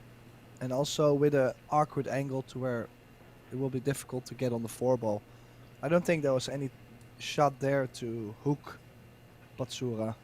and also with a awkward angle to where it will be difficult to get on the 4 ball. I don't think there was any shot there to hook PATSURA.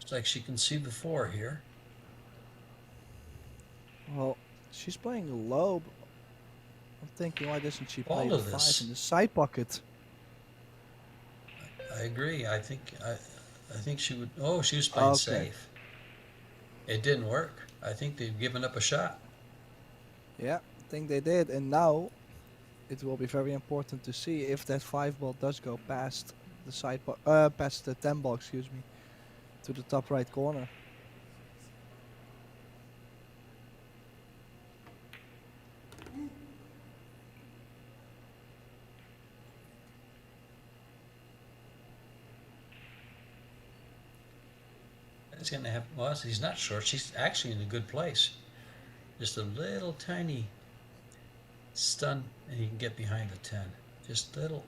Looks like she can see the 4 here. Well, she's playing low. I'm thinking, why doesn't she play All the of 5 this. in the side pocket? I agree. I think she would. Oh, she was playing Okay. safe. It didn't work. I think they've given up a shot. Yeah, I think they did. And now it will be very important to see if that 5 ball does go past the past the 10 ball, excuse me, to the top right corner. It's going to have. Well, he's not short. She's actually in a good place. Just a little tiny stun, and he can get behind the 10. Just little.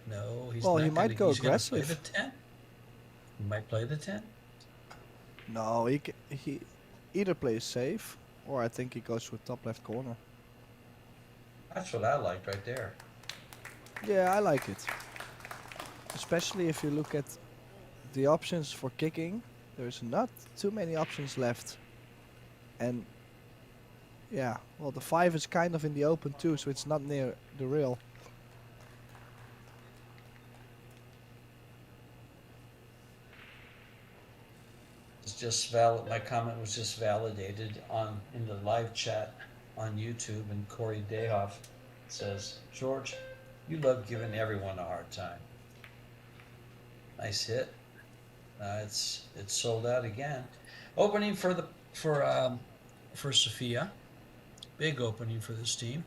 No, he's Well, he not going to. might go He's going to play the aggressive. 10. He might play the 10. No, he either plays safe, or I think he goes for top left corner. That's what I liked right there. Yeah, I like it. Especially if you look at the options for kicking, there's not too many options left. And yeah, well, the 5 is kind of in the open too, so it's not near the rail. It's just valid. My comment was just validated on in the live chat on YouTube, and Corey Dayhoff says, "George, you love giving everyone a hard time." Nice hit. It's sold out again. Opening for Sophia. Big opening for this team.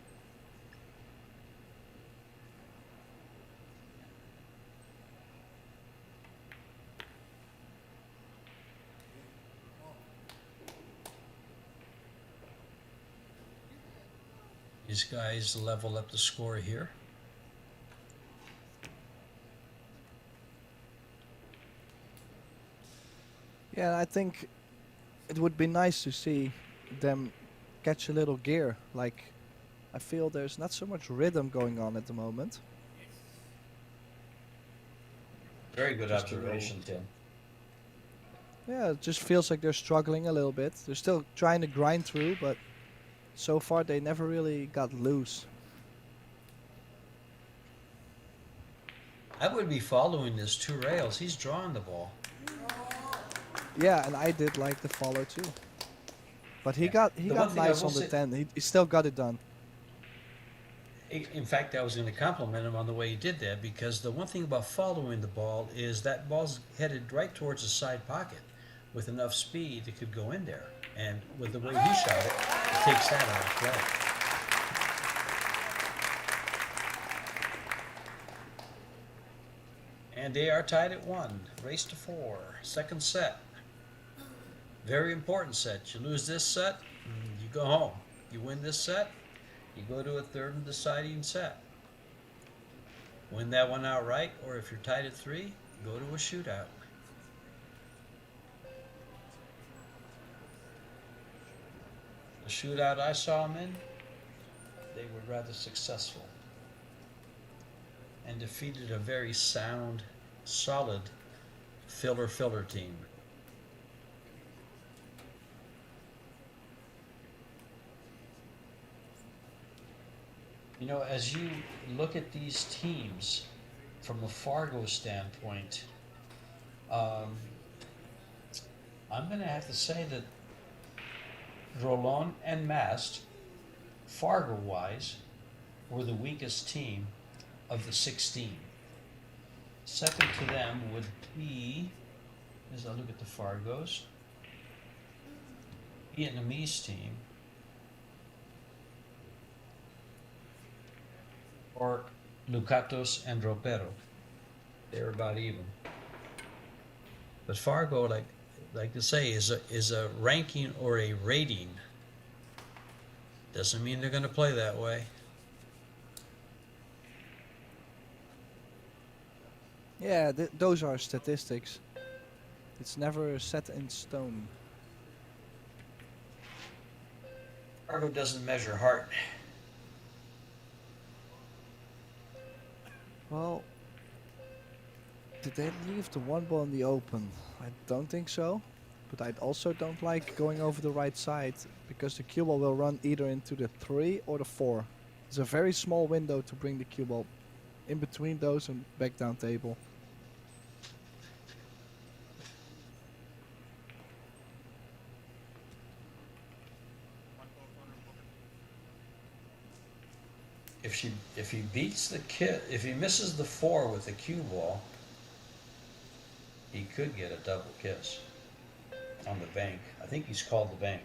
These guys level up the score here. Yeah, I think it would be nice to see them catch a little gear. Like, I feel there's not so much rhythm going on at the moment. Very good Just a little. observation, Tim. Yeah, it just feels like they're struggling a little bit. They're still trying to grind through, but so far they never really got loose. I would be following this 2 rails. He's drawing the ball. Yeah, and I did like the follow too. But he Yeah. got The one thing I nice will on the say, 10. He still got it done. in fact, I was going to compliment him on the way he did that because the one thing about following the ball is that ball's headed right towards the side pocket with enough speed it could go in there. And with the way he shot it, it takes that out of play. And they are tied at 1. Race to 4. Second set. Very important set. You lose this set, you go home. You win this set, you go to a third and deciding set. Win that one outright, or if you're tied at 3, go to a shootout. The shootout I saw them in, they were rather successful and defeated a very sound, solid filler team. You know, as you look at these teams from a Fargo standpoint, um, I'm going to have to say that Rolon and MAST, Fargo-wise, were the weakest team of the 16. Second to them would be, as I look at the Fargos, Vietnamese team, or Lucatos and Ropero. They're about even. But Fargo, like to say, is a ranking or a rating. Doesn't mean they're going to play that way. Yeah, those are statistics. It's never set in stone. Fargo doesn't measure heart. Well, did they leave the 1 ball in the open? I don't think so. But I also don't like going over the right side because the cue ball will run either into the 3 or the 4. It's a very small window to bring the cue ball in between those and back down table. If he beats the kid, if he misses the 4 with the cue ball, he could get a double kiss on the bank. I think he's called the bank.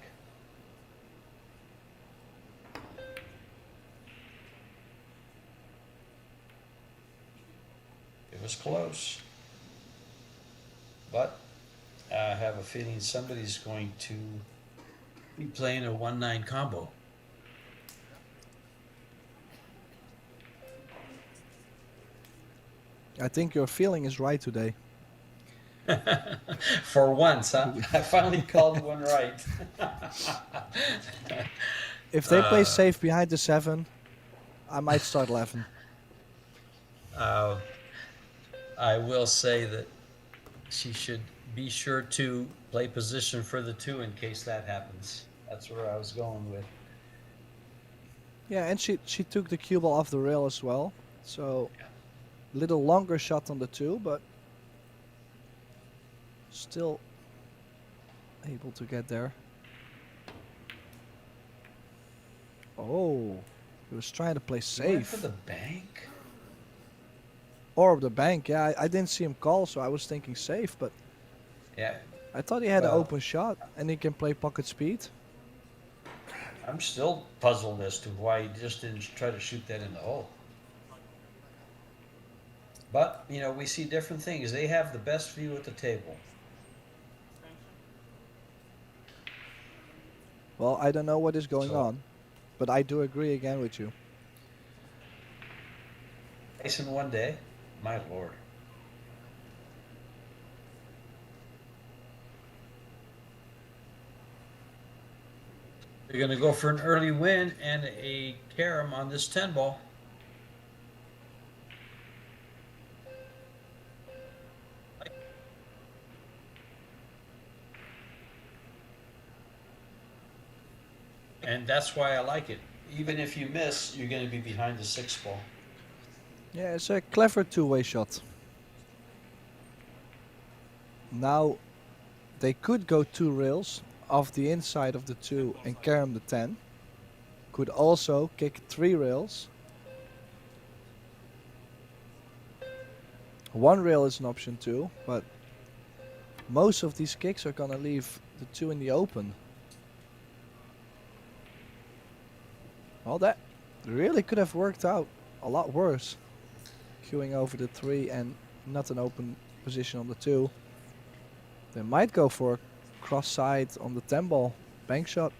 It was close, but I have a feeling somebody's going to be playing a 1-9 combo. I think your feeling is right today. For once, huh? I finally called one right. If they play safe behind the 7, I might start laughing. I will say that she should be sure to play position for the 2 in case that happens. That's where I was going with. Yeah, and she took the cue ball off the rail as well. So, little longer shot on the 2, but still able to get there. Oh, he was trying to play He went for safe. the bank? Or the bank, yeah. I didn't see him call, so I was thinking safe, but Yeah. I thought he had an Well, open shot and he can play pocket speed. I'm still puzzled as to why he just didn't try to shoot that in the hole. But, you know, we see different things. They have the best view at the table. Well, I don't know what is going So- on, but I do agree again with you. Twice in one day? My lord. They're going to go for an early win and a carom on this 10 ball. And that's why I like it. Even if you miss, you're going to be behind the 6 ball. Yeah, it's a clever two-way shot. Now they could go 2 rails off the inside of the 2 and carry the 10. Could also kick 3 rails. 1 rail is an option too, but most of these kicks are gonna leave the 2 in the open. Well, that really could have worked out a lot worse. Queuing over the 3 and not an open position on the 2. They might go for a cross side on the 10 ball. Bank shot.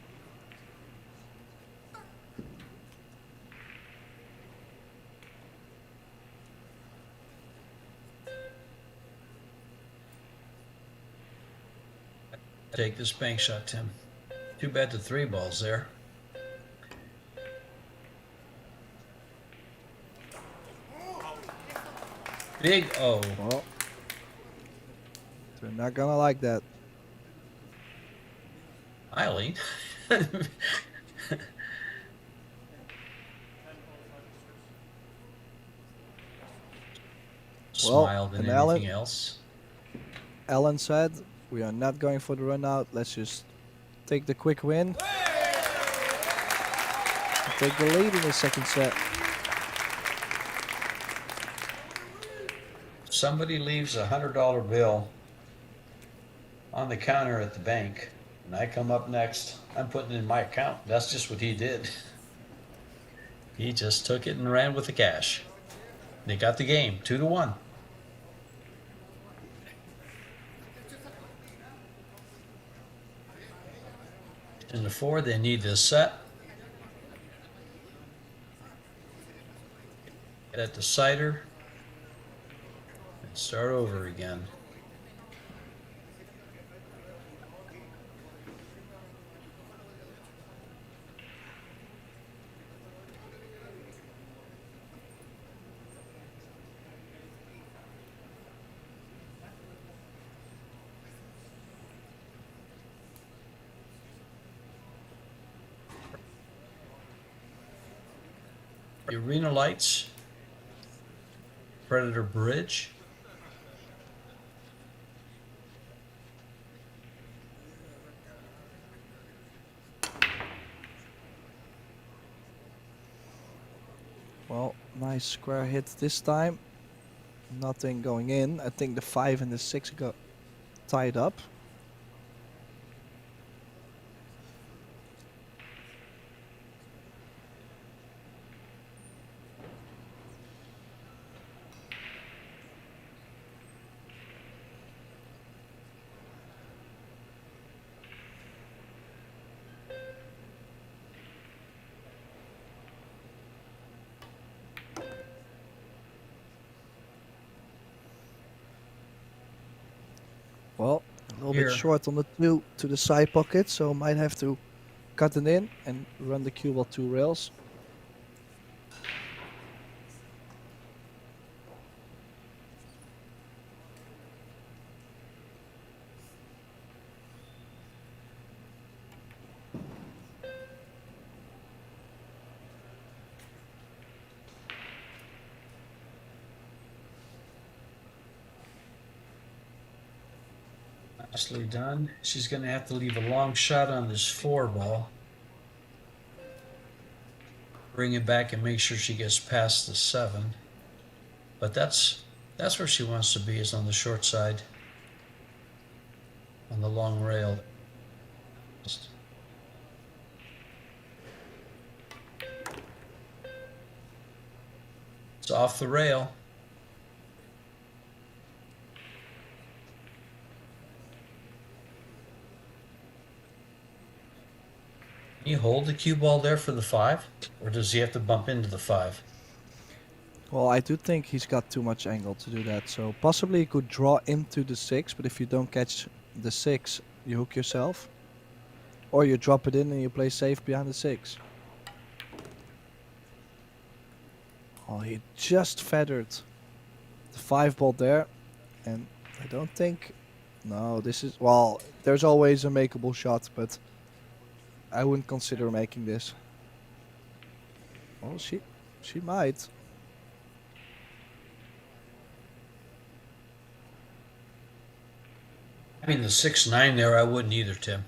Take this bank shot, Tim. Too bad the 3 ball's there. Big O. Well, they're not gonna like that. Eileen. Smiled than and anything else. Alan said, we are not going for the run out. Let's just take the quick win. And take the lead in the second set. Somebody leaves a $100 bill on the counter at the bank, and I come up next. I'm putting it in my account. That's just what he did. He just took it and ran with the cash. They got the game 2-1. In the 4, they need this set. Get at the cider and start over again. Arena lights, Predator Bridge. Well, nice square hit this time. Nothing going in. I think the 5 and the 6 got tied up. Well, a little Here. bit short on the 2 to the side pocket, so might have to cut it in and run the cue ball 2 rails. Nicely done. She's going to have to leave a long shot on this 4 ball. Bring it back and make sure she gets past the 7. But that's where she wants to be, is on the short side, on the long rail. It's off the rail. Can you hold the cue ball there for the 5? Or does he have to bump into the 5? Well, I do think he's got too much angle to do that, so possibly he could draw into the 6, but if you don't catch the 6, you hook yourself. Or you drop it in and you play safe behind the 6. Oh, he just feathered the 5 ball there, and I don't think... No, this is... Well, there's always a makeable shot, but I wouldn't consider making this. Well, she might. I mean, the 6-9 there, I wouldn't either, Tim.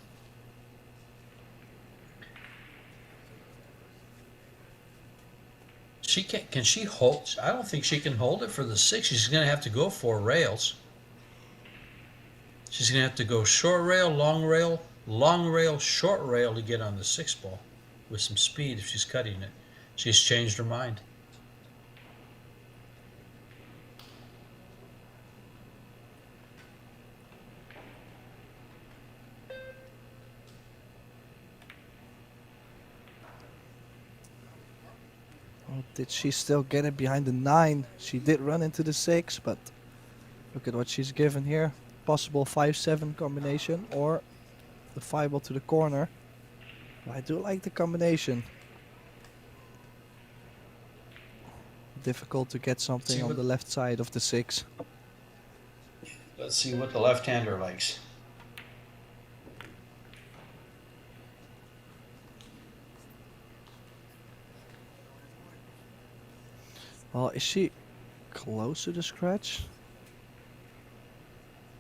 Can she hold? I don't think she can hold it for the 6. She's going to have to go 4 rails. She's going to have to go short rail, long rail, short rail to get on the 6 ball with some speed if she's cutting it. She's changed her mind. Oh, did she still get it behind the 9? She did run into the 6, but look at what she's given here. Possible 5-7 combination or the 5 ball to the corner. I do like the combination. Difficult to get something on the left side of the 6. Let's see what the left-hander likes. Well, is she close to the scratch?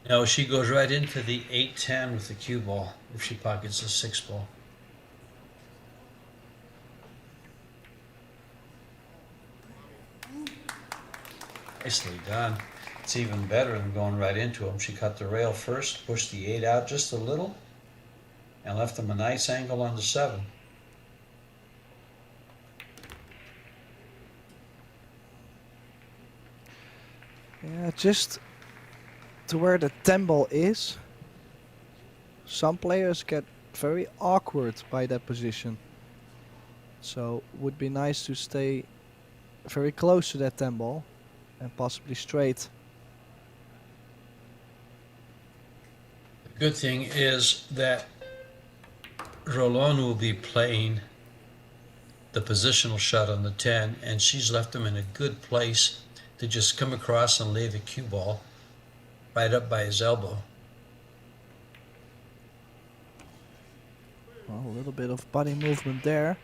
No, she goes right into the 8-10 with the cue ball if she pockets the 6 ball. Nicely done. It's even better than going right into him. She cut the rail first, pushed the 8 out just a little, and left him a nice angle on the 7. Yeah, just to where the 10 ball is. Some players get very awkward by that position. So would be nice to stay very close to that 10 ball and possibly straight. The good thing is that Rolon will be playing the positional shot on the 10, and she's left him in a good place to just come across and lay the cue ball right up by his elbow. Well, a little bit of body movement there.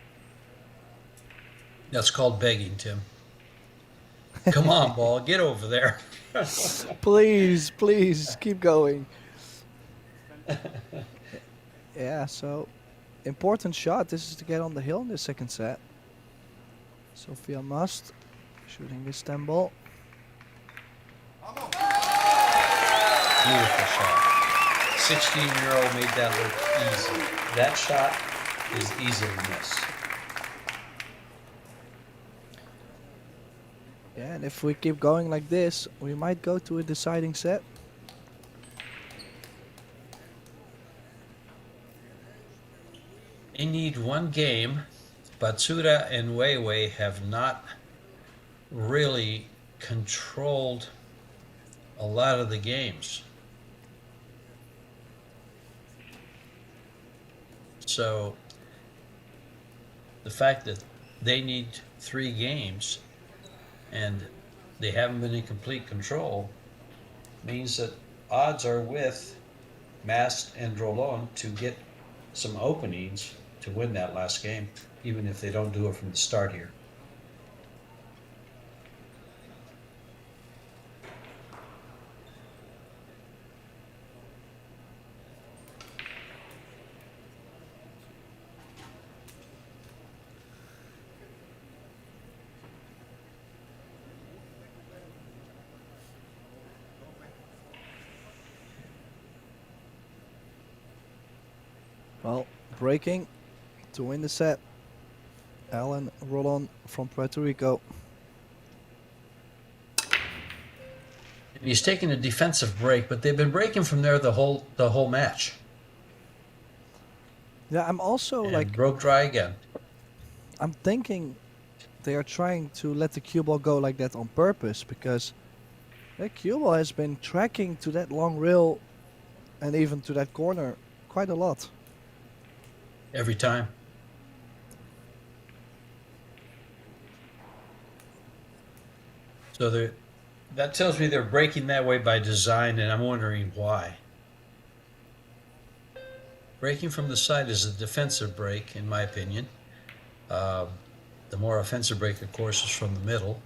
That's called begging, Tim. Come on, ball, get over there. Please, please, keep going. Yeah, so important shot. This is to get on the hill in the second set. Sophia MAST shooting this 10 ball. Beautiful shot. 16-year-old made that look easy. That shot is easy to miss. Yeah, and if we keep going like this, we might go to a deciding set. They need one game. PATSURA and WEI have not really controlled a lot of the games. So the fact that they need 3 games and they haven't been in complete control means that odds are with MAST and ROLON to get some openings to win that last game, even if they don't do it from the start here. Well, breaking to win the set. Alan Rolon from Puerto Rico. He's taking a defensive break, but they've been breaking from there the whole match. Yeah, I'm also And like broke dry again. I'm thinking they are trying to let the cue ball go like that on purpose because the cue ball has been tracking to that long rail and even to that corner quite a lot. Every time. So that tells me they're breaking that way by design, and I'm wondering why. Breaking from the side is a defensive break, in my opinion. The more offensive break, of course, is from the middle.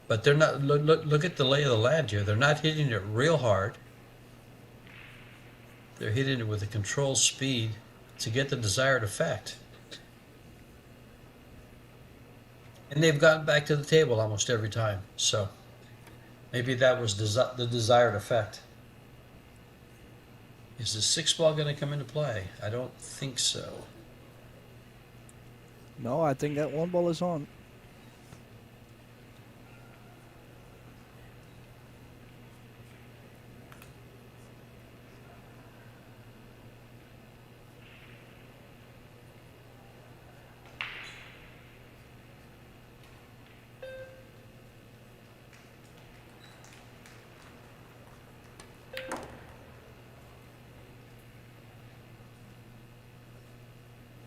But they're not. Look at the lay of the land here. They're not hitting it real hard. They're hitting it with a controlled speed to get the desired effect. And they've gotten back to the table almost every time. So maybe that was the desired effect. Is the 6 ball going to come into play? I don't think so. No, I think that 1 ball is on.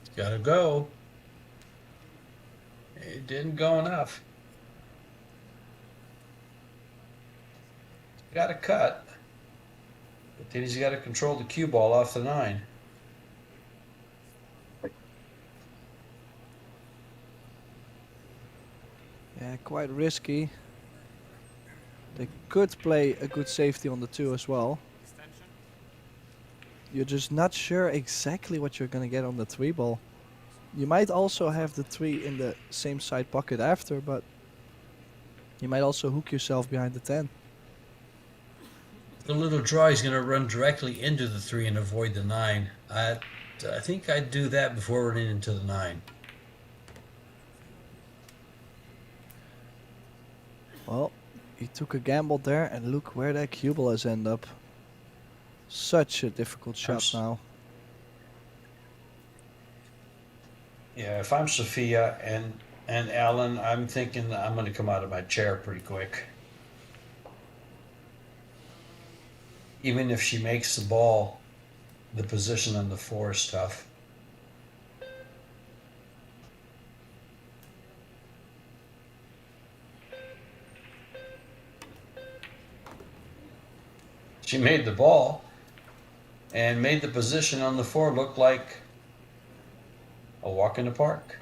It's got to go. It didn't go enough. Got to cut. But then he's got to control the cue ball off the 9. Yeah, quite risky. They could play a good safety on the 2 as well. You're just not sure exactly what you're gonna get on the 3 ball. You might also have the 3 in the same side pocket after, but you might also hook yourself behind the 10. The little draw, he's going to run directly into the 3 and avoid the 9. I think I'd do that before running into the 9. Well, he took a gamble there, and look where that cue ball has ended up. Such a difficult shot now. Yeah, if I'm Sophia and Alan, I'm thinking I'm going to come out of my chair pretty quick. Even if she makes the ball, the position on the 4 is tough. She made the ball and made the position on the 4 look like a walk in the park.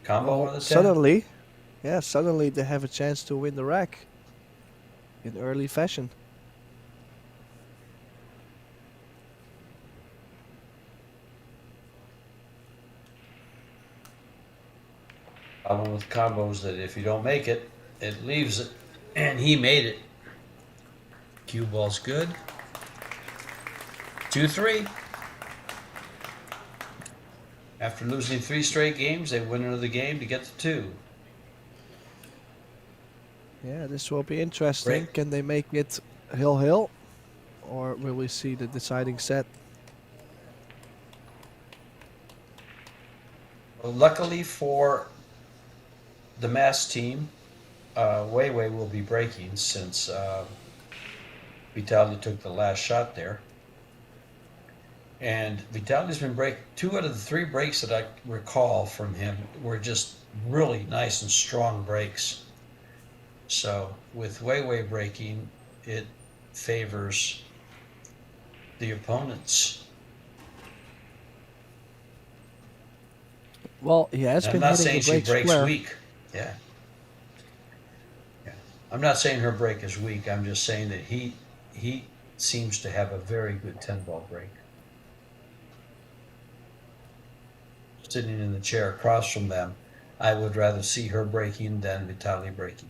Combo on the 10. Suddenly, suddenly they have a chance to win the rack in early fashion. Problem with combos that if you don't make it, it leaves it, and he made it. Cue ball's good. 2-3. After losing 3 straight games, they win another game to get to 2. Yeah, this will be interesting. Break. Can they make it hill, or will we see the deciding set? Well, luckily for the MAST team, WEI will be breaking since Vitaly took the last shot there. And Vitaly's been breaking 2 out of the 3 breaks that I recall from him were just really nice and strong breaks. So with WEI breaking, it favors the opponents. Well, he has And been I'm not hitting saying the she break breaks square. weak. Yeah. I'm not saying her break is weak. I'm just saying that he seems to have a very good 10-ball break. Sitting in the chair across from them, I would rather see her breaking than Vitaly breaking.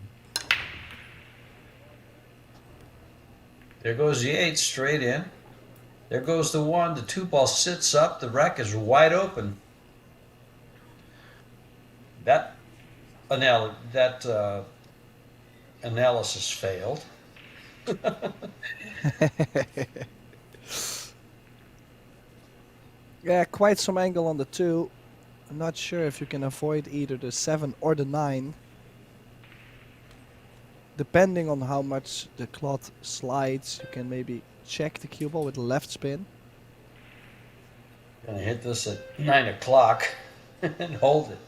There goes the 8 straight in. There goes the 1. The 2-ball sits up. The rack is wide open. That analysis failed. Yeah, quite some angle on the 2. I'm not sure if you can avoid either the 7 or the 9. Depending on how much the cloth slides, you can maybe check the cue ball with the left spin. Gonna hit this at 9 o'clock and hold it.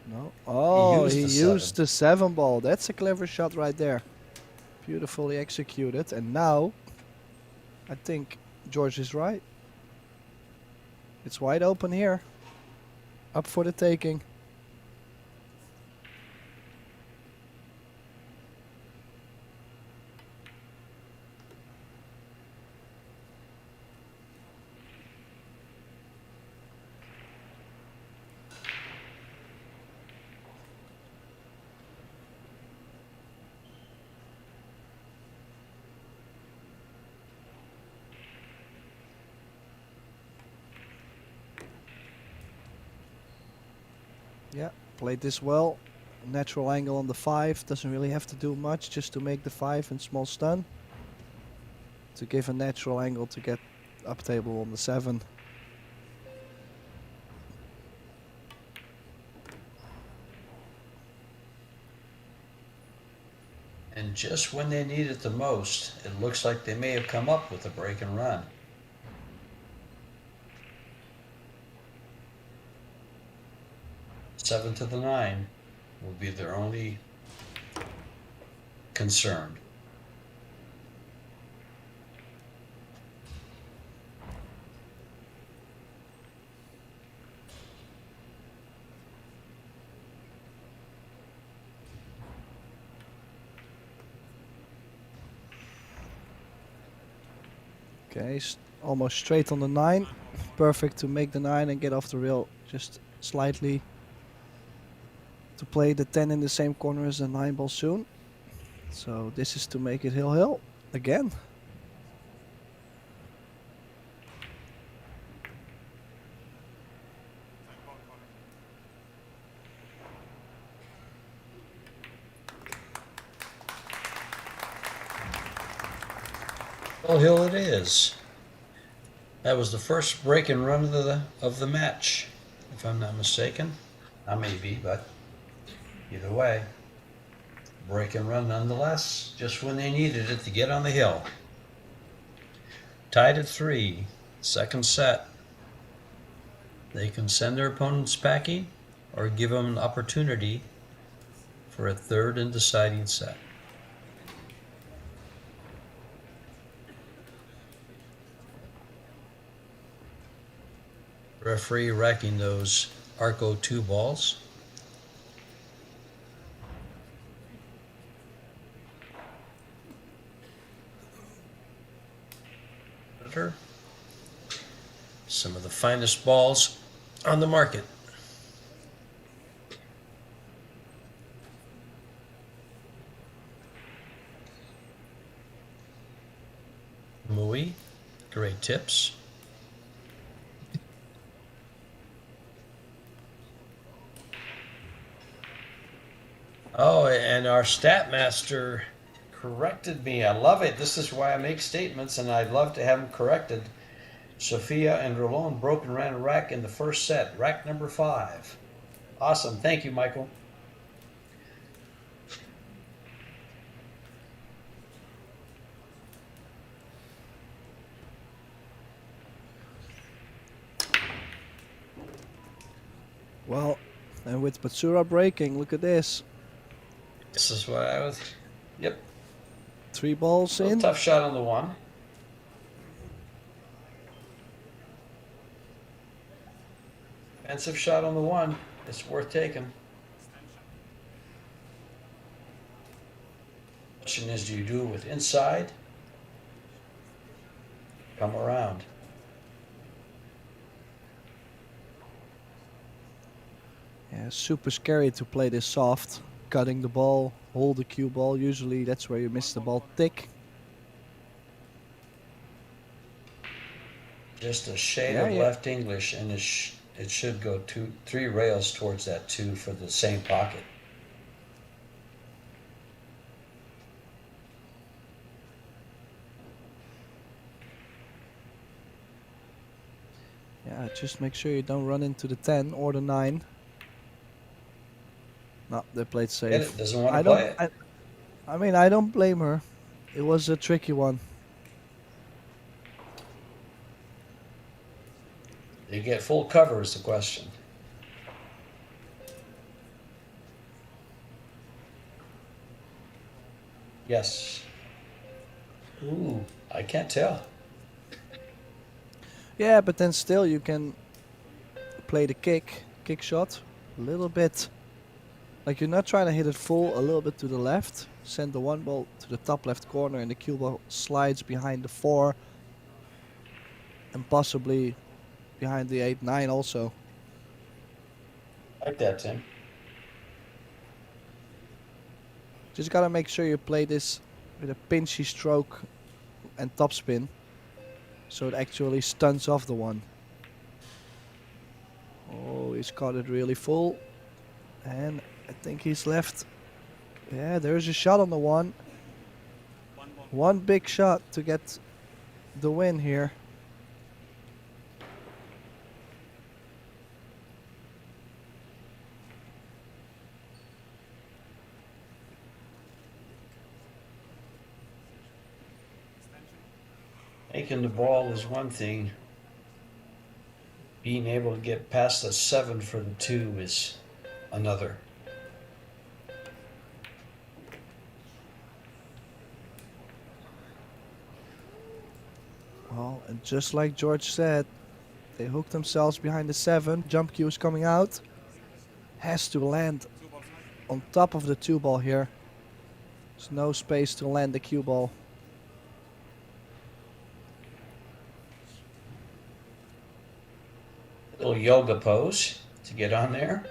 No. Oh, he used the used 7. the 7 ball. That's a clever shot right there. Beautifully executed. And now, I think George is right. It's wide open here. Up for the taking. Yeah, played this well. Natural angle on the 5. Doesn't really have to do much just to make the 5 and small stun. To give a natural angle to get up table on the 7. And just when they need it the most, it looks like they may have come up with a break and run. 7 to the 9 will be their only concern. Okay, almost straight on the 9. Perfect to make the 9 and get off the rail just slightly. To play the 10 in the same corner as the 9 ball soon. So this is to make it hill again. Well, hill it is. That was the first break and run of the match, if I'm not mistaken. I may be, but either way, break and run nonetheless, just when they needed it to get on the hill. Tied at 3, second set. They can send their opponents packing or give them an opportunity for a third and deciding set. Referee racking those Arco 2 balls. Some of the finest balls on the market. Kamui, great tips. Oh, and our stat master corrected me. I love it. This is why I make statements, and I'd love to have them corrected. Sophia and Rolon broke and ran a rack in the first set, rack number 5. Awesome. Thank you, Michael. Well, and with PATSURA breaking, look at this. This is what I was. Yep. 3 balls in. Tough shot on the 1. Expensive shot on the 1. It's worth taking. Question is, do you do it with inside? Come around. Yeah, super scary to play this soft. Cutting the ball, hold the cue ball. Usually that's where you miss the ball thick. Just a shade Yeah, of yeah. left English, and it should go 3 rails towards that 2 for the same pocket. Yeah, just make sure you don't run into the 10 or the 9. No, they played Get safe. it? Doesn't want to play it. I mean, I don't blame her. It was a tricky one. You get full cover is the question. Yes. Ooh, I can't tell. Yeah, but then still you can play the kick shot a little bit. Like you're not trying to hit it full, a little bit to the left. Send the 1 ball to the top left corner and the cue ball slides behind the 4. And possibly behind the 8-9 also. Like that, Tim. Just gotta make sure you play this with a pinchy stroke and topspin. So it actually stuns off the 1. Oh, he's got it really full. And I think he's left. Yeah, there's a shot on the one. One big shot to get the win here. Making the ball is one thing. Being able to get past the 7 for the 2 is another. Well, and just like George said, they hooked themselves behind the 7. Jump cue is coming out. Has to land on top of the 2 ball here. There's no space to land the cue ball. Little yoga pose to get on there.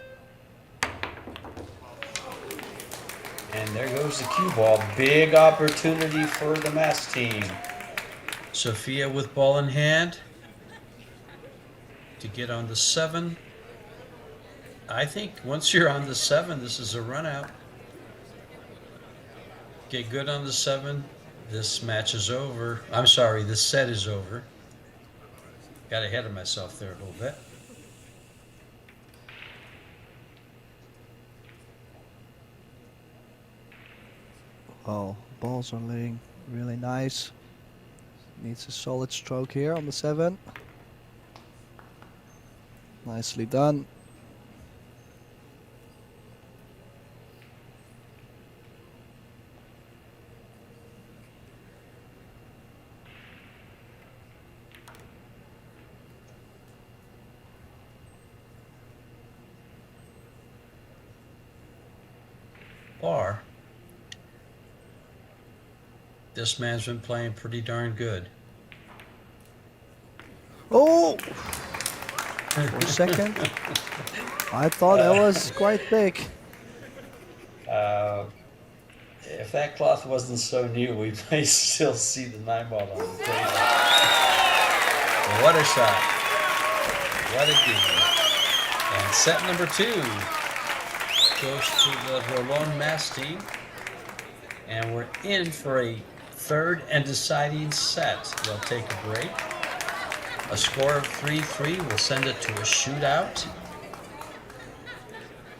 And there goes the cue ball. Big opportunity for the MAST team. Sophia with ball in hand to get on the 7. I think once you're on the 7, this is a run out. Get good on the 7. This match is over. I'm sorry, this set is over. Got ahead of myself there a little bit. Oh, balls are laying really nice. Needs a solid stroke here on the 7. Nicely done. Or this man's been playing pretty darn good. Oh! For a second, I thought that was quite big. If that cloth wasn't so new, we might still see the 9-ball on the table. What a shot. What a game. And set number 2 goes to the ROLON MAST team. And we're in for a third and deciding set. They'll take a break. A score of 3-3 will send it to a shootout.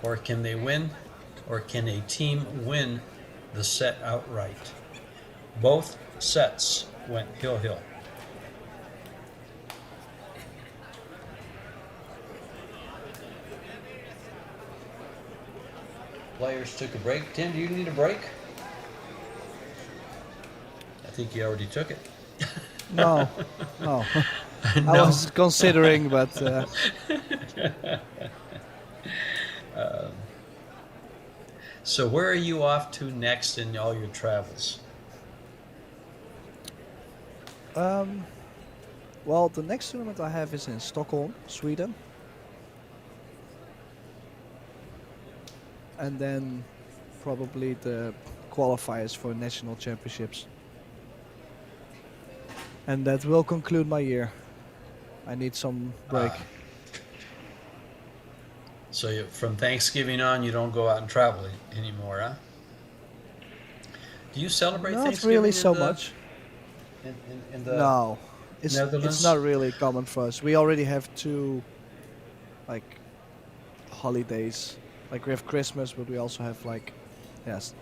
Or can they win? Or can a team win the set outright? Both sets went hill-hill. Players took a break. Tim, do you need a break? I think you already took it. No, no. No. I was considering, but So where are you off to next in all your travels? well, the next tournament I have is in Stockholm, Sweden. And then probably the qualifiers for national championships. And that will conclude my year. I need some break. So from Thanksgiving on, you don't go out and travel anymore, huh? Do you celebrate Not Thanksgiving really so much. in the No, it's Netherlands? not really common for us. We already have 2 like holidays. Like we have Christmas, but we also have like, yes,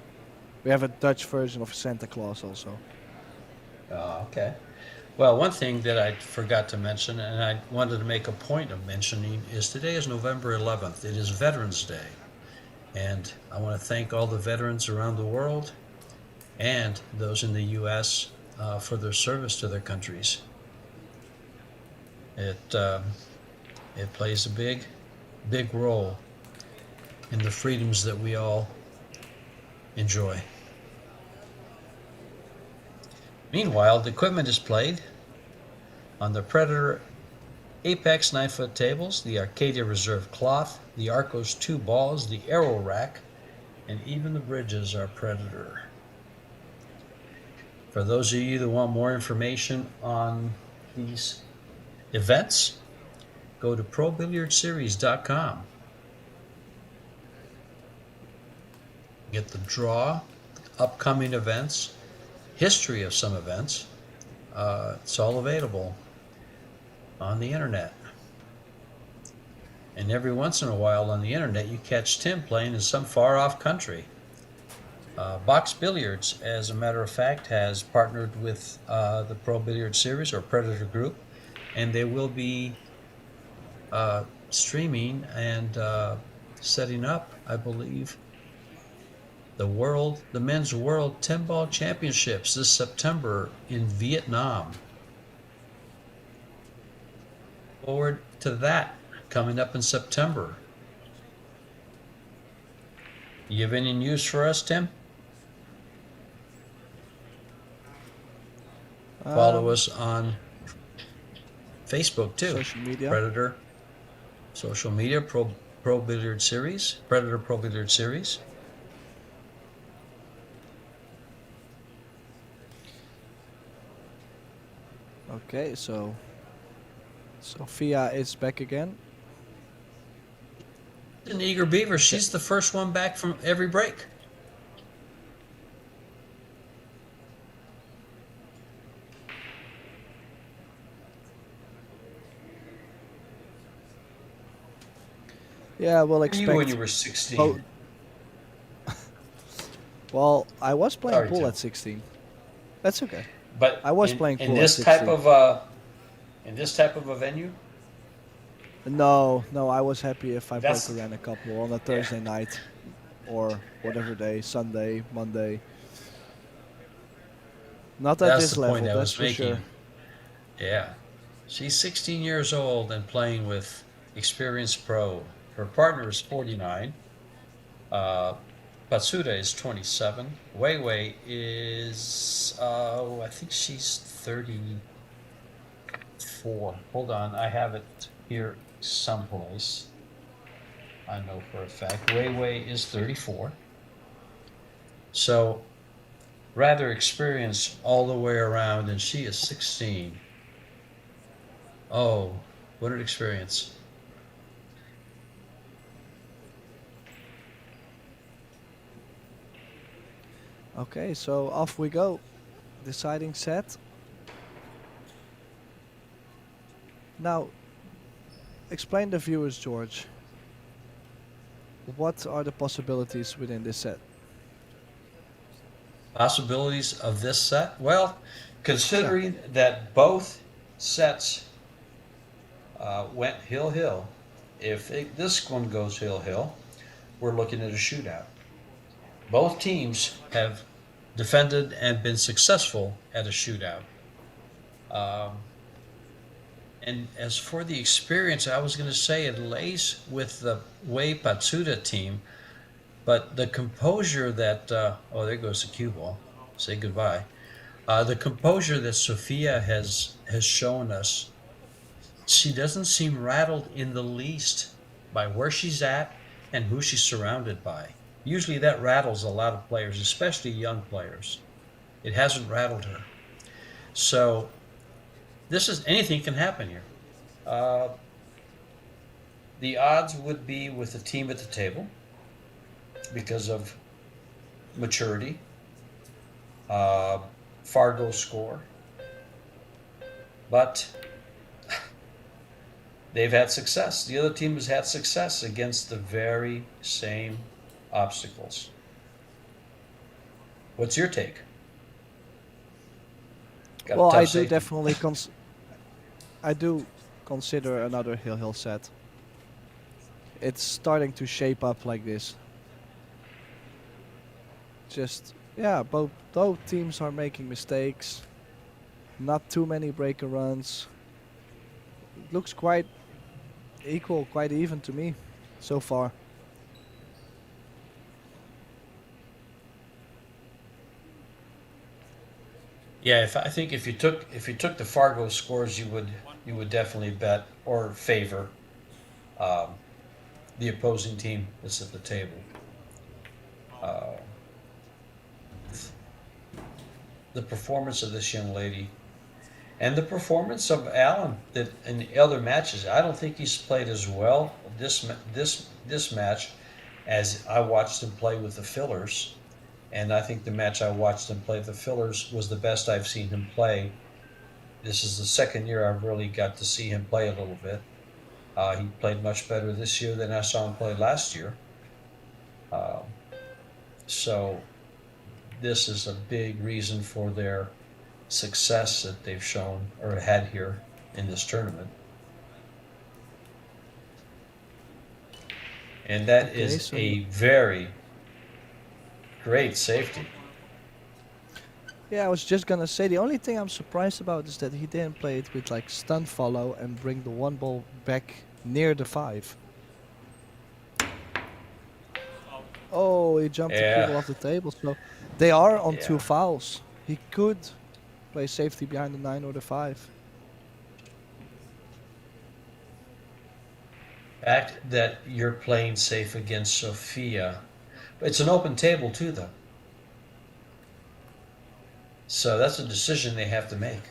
we have a Dutch version of Santa Claus also. Oh, okay. Well, one thing that I forgot to mention, and I wanted to make a point of mentioning, is today is November 11th. It is Veterans Day. And I want to thank all the veterans around the world and those in the U.S. For their service to their countries. It plays a big role in the freedoms that we all enjoy. Meanwhile, the equipment is played on the Predator Apex 9-foot tables, the Arcadia Reserve cloth, the Arcos 2 balls, the Arrow rack, and even the bridges are Predator. For those of you that want more information on these events, go to ProBilliardSeries.com. get the draw, upcoming events, history of some events. It's all available on the internet. And every once in a while on the internet, you catch Tim playing in some far off country. Box Billiards, as a matter of fact, has partnered with the Pro Billiard Series or Predator Group, and they will be streaming and setting up, I believe, the men's world 10-ball championships this September in Vietnam. Forward to that coming up in September. You have any news for us, Tim? Follow us on Facebook too. Social media. Predator social media, Pro Billiard Series, Predator Pro Billiard Series. Okay, so Sophia is back again. An eager beaver. She's the first one back from every break. Yeah, we'll Where were expect. you when you were 16? Oh, well, I was playing Sorry, pool Tim. at 16. That's okay. But I was playing in pool this at type 16. of in this type of a venue. No, I was happy if I That's broke around a couple on a yeah. Thursday night or whatever day, Sunday, Monday. Not at That's this the point level, I that's was for sure. making. Yeah, she's 16 years old and playing with experienced pro. Her partner is 49. Uh, PATSURA is 27. WEI is I think she's 34. Hold on, I have it here someplace. I know for a fact. WEI is 34. So rather experienced all the way around, and she is 16. Oh, what an experience. Okay, so off we go. Deciding set. Now, explain the viewers, George. What are the possibilities within this set? Possibilities of this set? Well, Yeah. considering that both sets went hill, if this one goes hill, we're looking at a shootout. Both teams have defended and been successful at a shootout. Um, and as for the experience, I was going to say it lays with the WEI PATSURA team, but the composure that, oh, there goes the cue ball. Say goodbye. The composure that Sophia has shown us, she doesn't seem rattled in the least by where she's at and who she's surrounded by. Usually that rattles a lot of players, especially young players. It hasn't rattled her. So this is anything can happen here. Uh, the odds would be with the team at the table because of maturity, uh, Fargo score, but they've had success. The other team has had success against the very same obstacles. What's your take? Got a Well, tough safety. I do consider another hill set. It's starting to shape up like this. Just yeah, both teams are making mistakes. Not too many breaker runs. It looks quite equal, quite even to me so far. Yeah, I think if you took the Fargo scores, you would definitely bet or favor um, the opposing team that's at the table. Uh, the performance of this young lady and the performance of Allen that in the other matches, I don't think he's played as well this match as I watched him play with the fillers. And I think the match I watched him play the fillers was the best I've seen him play. This is the second year I've really got to see him play a little bit. He played much better this year than I saw him play last year. Uh, so this is a big reason for their success that they've shown or had here in this tournament. And that Okay, is so a very great safety. yeah, I was just gonna say the only thing I'm surprised about is that he didn't play it with like stun follow and bring the one ball back near the 5. Oh, he jumped the cue Yeah, ball off the table, so they are on 2 yeah. fouls. He could play safety behind the 9 or the 5. Fact that you're playing safe against Sophia. It's an open table too, though. So that's a decision they have to make.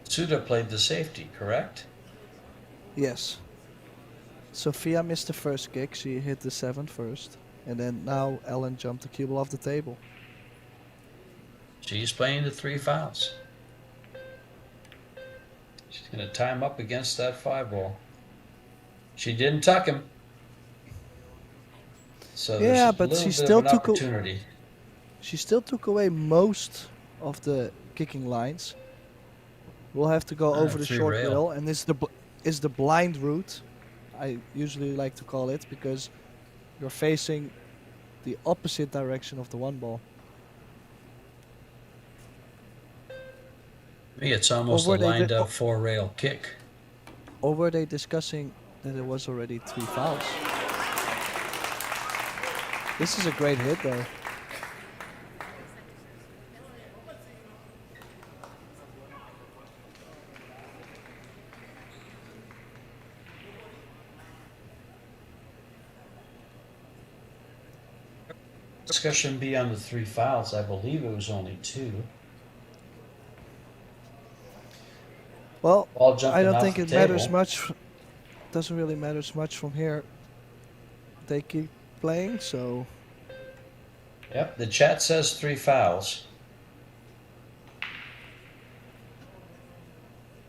Suda played the safety, correct? Yes. Sophia missed the first kick, she hit the 7 first. And then now Ellen jumped the cue ball off the table. She's playing the 3 fouls. She's going to tie him up against that 5 ball. She didn't tuck him. So there's Yeah, a but little bit of an opportunity. she still took away most of the kicking lines. We'll have to go over the Free short rail. rail, and is the blind route. I usually like to call it because you're facing the opposite direction of the one ball. To me, it's Or almost a were they lined up 4 rail kick. or were they discussing that it was already 3 fouls? This is a great hit though. Discussion be on the 3 fouls. I believe it was only 2. Well, Ball I jumping don't off think the it matters table. much. Doesn't really matter much from here. They keep playing, so Yep, the chat says 3 fouls.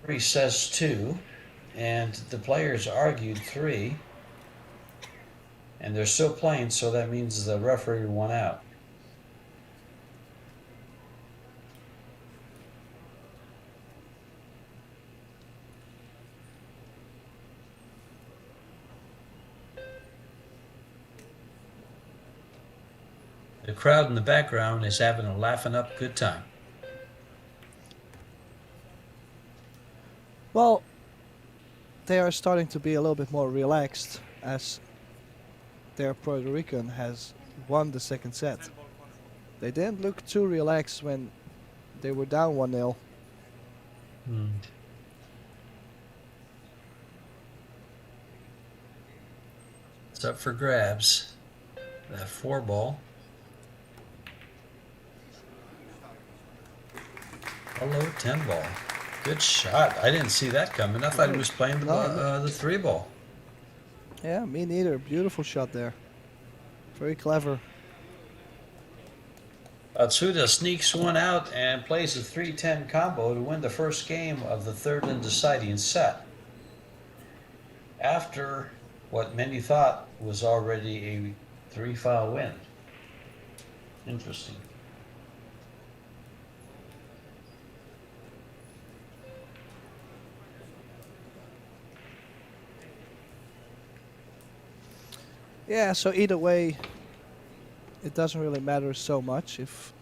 3 says 2. And the players argued 3. And they're still playing, so that means the referee won out. The crowd in the background is having a laughing up good time. well, they are starting to be a little bit more relaxed as their Puerto Rican has won the second set. They didn't look too relaxed when they were down 1-0. It's up for grabs. That 4 ball. Hello, 10 ball. Good shot. I didn't see that coming. I thought he was playing the 3 ball. Yeah, me neither. Beautiful shot there. Very clever. Atsuda sneaks one out and plays a 3-10 combo to win the first game of the third and deciding set. After what many thought was already a 3 foul win. Interesting. Yeah, so either way, it doesn't really matter so much if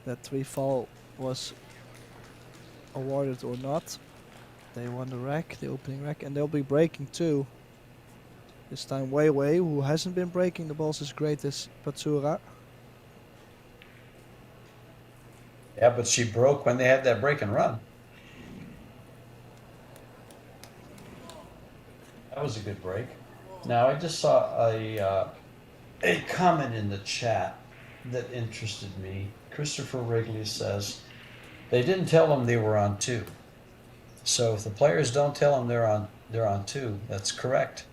that 3 fall was awarded or not. They won the rack, the opening rack, and they'll be breaking too. This time WEI, who hasn't been breaking the balls as great as PATSURA. Yeah, but she broke when they had that break and run. That was a good break. Now I just saw a comment in the chat that interested me. Christopher Wrigley says they didn't tell them they were on 2. So if the players don't tell them they're on 2, that's correct.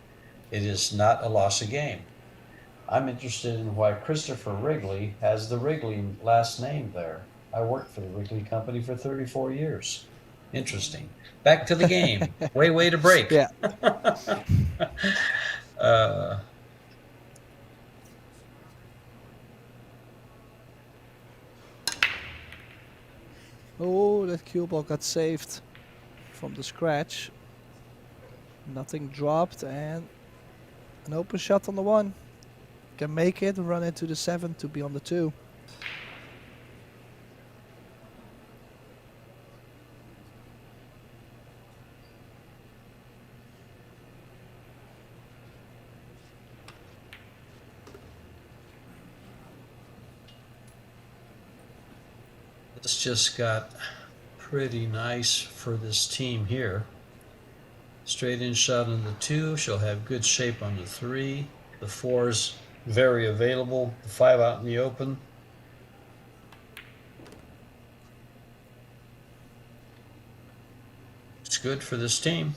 It is not a loss of game. I'm interested in why Christopher Wrigley has the Wrigley last name there. I worked for the Wrigley Company for 34 years. Interesting. Back to the game. Way to break. Yeah. uh, Oh, that cue ball got saved from the scratch. Nothing dropped and an open shot on the 1. Can make it, run into the 7 to be on the 2. this just got pretty nice for this team here. Straight in shot on the 2. She'll have good shape on the 3. The 4's very available. The 5 out in the open. It's good for this team.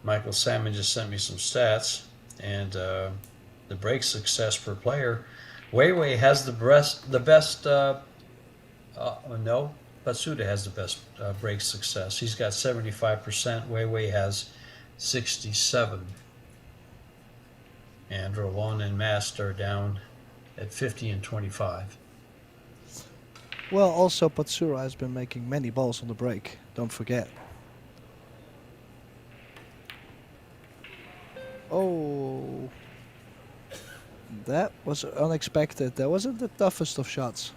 Michael Salmon just sent me some stats, and the break success per player. WEI has the best. No, Patsuda has the best break success. He's got 75%. WEI has 67%. And ROLON and MAST are down at 50 and 25. Well, also PATSURA has been making many balls on the break. Don't forget. Oh, that was unexpected. That wasn't the toughest of shots.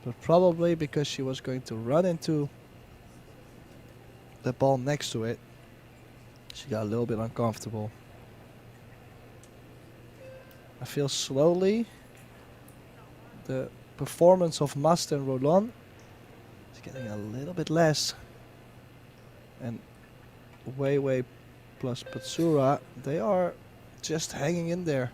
But probably because she was going to run into the ball next to it, she got a little bit uncomfortable. I feel slowly the performance of MAST and ROLON is getting a little bit less. And WEI plus PATSURA, they are just hanging in there.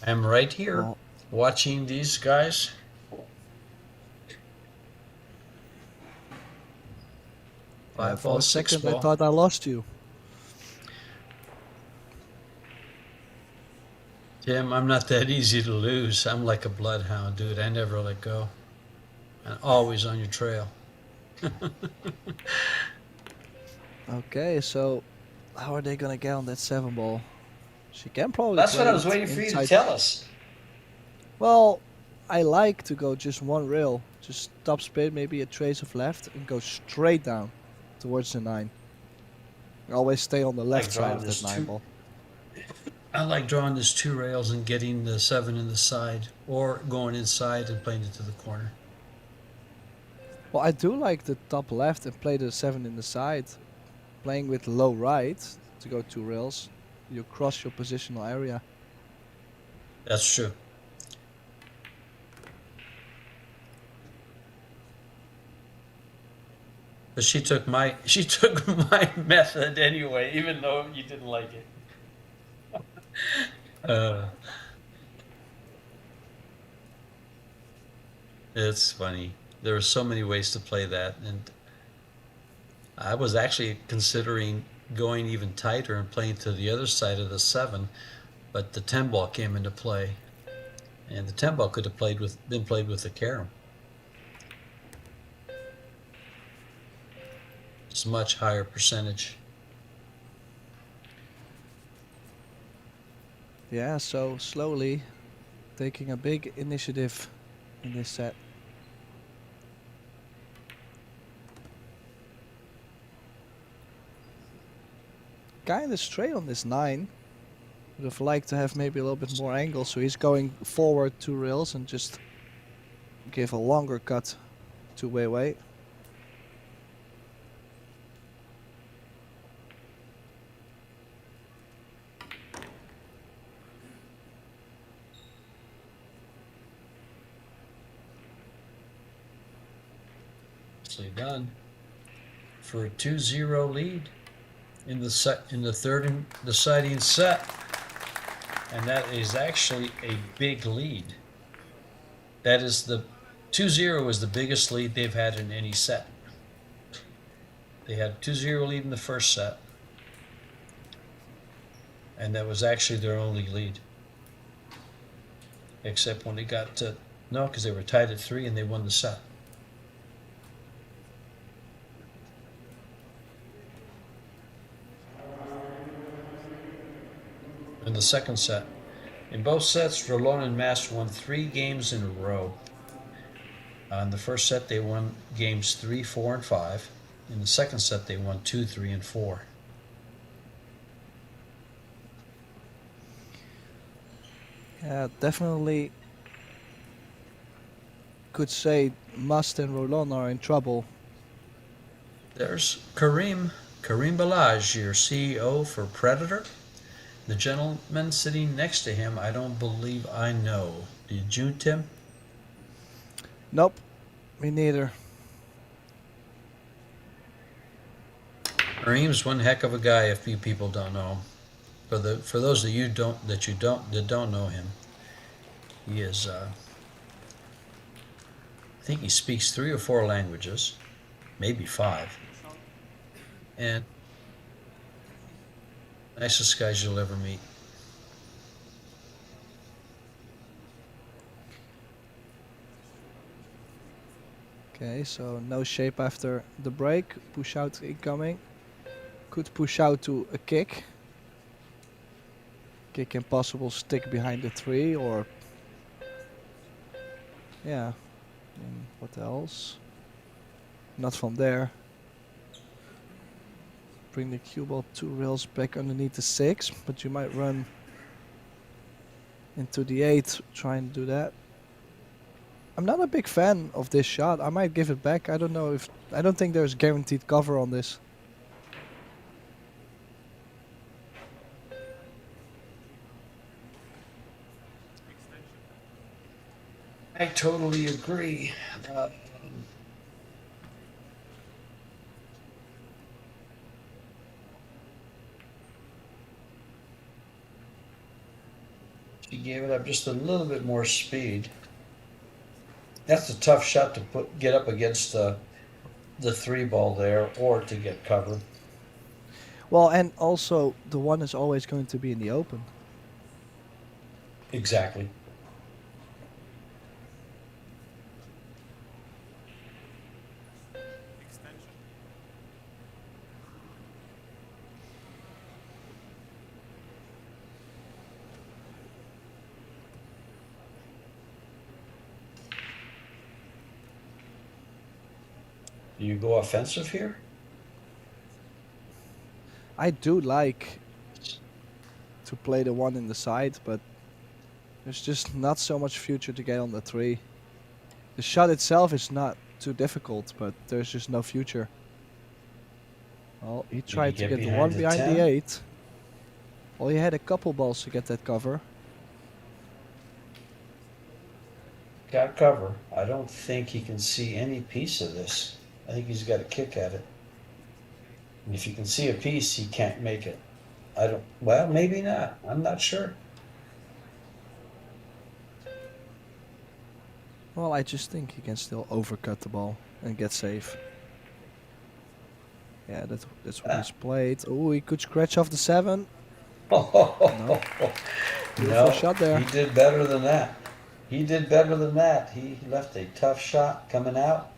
I'm right here Well, watching these guys. Five for ball, a six second I ball. thought I lost you. Tim, I'm not that easy to lose. I'm like a bloodhound, dude. I never let go. I'm always on your trail. Okay, so how are they gonna get on that 7 ball? She can probably That's what play I was it waiting for you to inside. tell us. Well, I like to go just one rail, just top spin, maybe a trace of left, and go straight down towards the 9. I always stay on the left side of that 9 ball. I like drawing this 2 rails and getting the 7 in the side, or going inside and playing it to the corner. Well, I do like the top left and play the 7 in the side. Playing with low right to go 2 rails, you cross your positional area. That's true. But she took my method anyway, even though you didn't like it. Uh, it's funny. There are so many ways to play that, and I was actually considering going even tighter and playing to the other side of the 7, but the 10 ball came into play, and the 10 ball could have been played with the carom. It's a much higher percentage. Yeah, so slowly taking a big initiative in this set. Kinda straight on this 9. Would have liked to have maybe a little bit more angle, so he's going forward 2 rails and just give a longer cut to WEI. Nicely done for a 2-0 lead in the third deciding set, and that is actually a big lead. That is the 2-0 is the biggest lead they've had in any set. They had a 2-0 lead in the first set, and that was actually their only lead, except when they got to no, because they were tied at 3 and they won the set. In the second set, in both sets, ROLON and MAST won 3 games in a row. In the first set, they won games 3, 4, and 5. In the second set, they won 2, 3, and 4. Yeah, definitely could say MAST and ROLON are in trouble. There's Karim Balaj, your CEO for Predator. The gentleman sitting next to him, I don't believe I know. Did you, Tim? Nope, me neither. Karim's one heck of a guy. If you people don't know, for those of you that don't know him, he is. I think he speaks 3 or 4 languages, maybe 5, and nicest guys you'll ever meet. Okay, so no shape after the break. Push out incoming. Could push out to a kick. Kick impossible, stick behind the 3 or... Yeah. And what else? Not from there. Bring the cue ball 2 rails back underneath the 6, but you might run into the 8 trying to do that. I'm not a big fan of this shot. I might give it back. I don't know if... I don't think there's guaranteed cover on this. I totally agree. She gave it up just a little bit more speed. That's a tough shot to get up against the 3 ball there, or to get covered. Well, and also the 1 is always going to be in the open. Exactly. Do you go offensive here? I do like to play the 1 in the side, but there's just not so much future to get on the 3. The shot itself is not too difficult, but there's just no future. Well, he tried to get the 1 behind the 8. Well, he had a couple balls to get that cover. Got cover. I don't think he can see any piece of this. I think he's got a kick at it. And if you can see a piece, he can't make it. I don't. Well, maybe not. I'm not sure. Well, I just think he can still overcut the ball and get safe. Yeah, that's what he's played. Oh, he could scratch off the 7. No. Beautiful No, shot there. he did better than that. He did better than that. He left a tough shot coming out.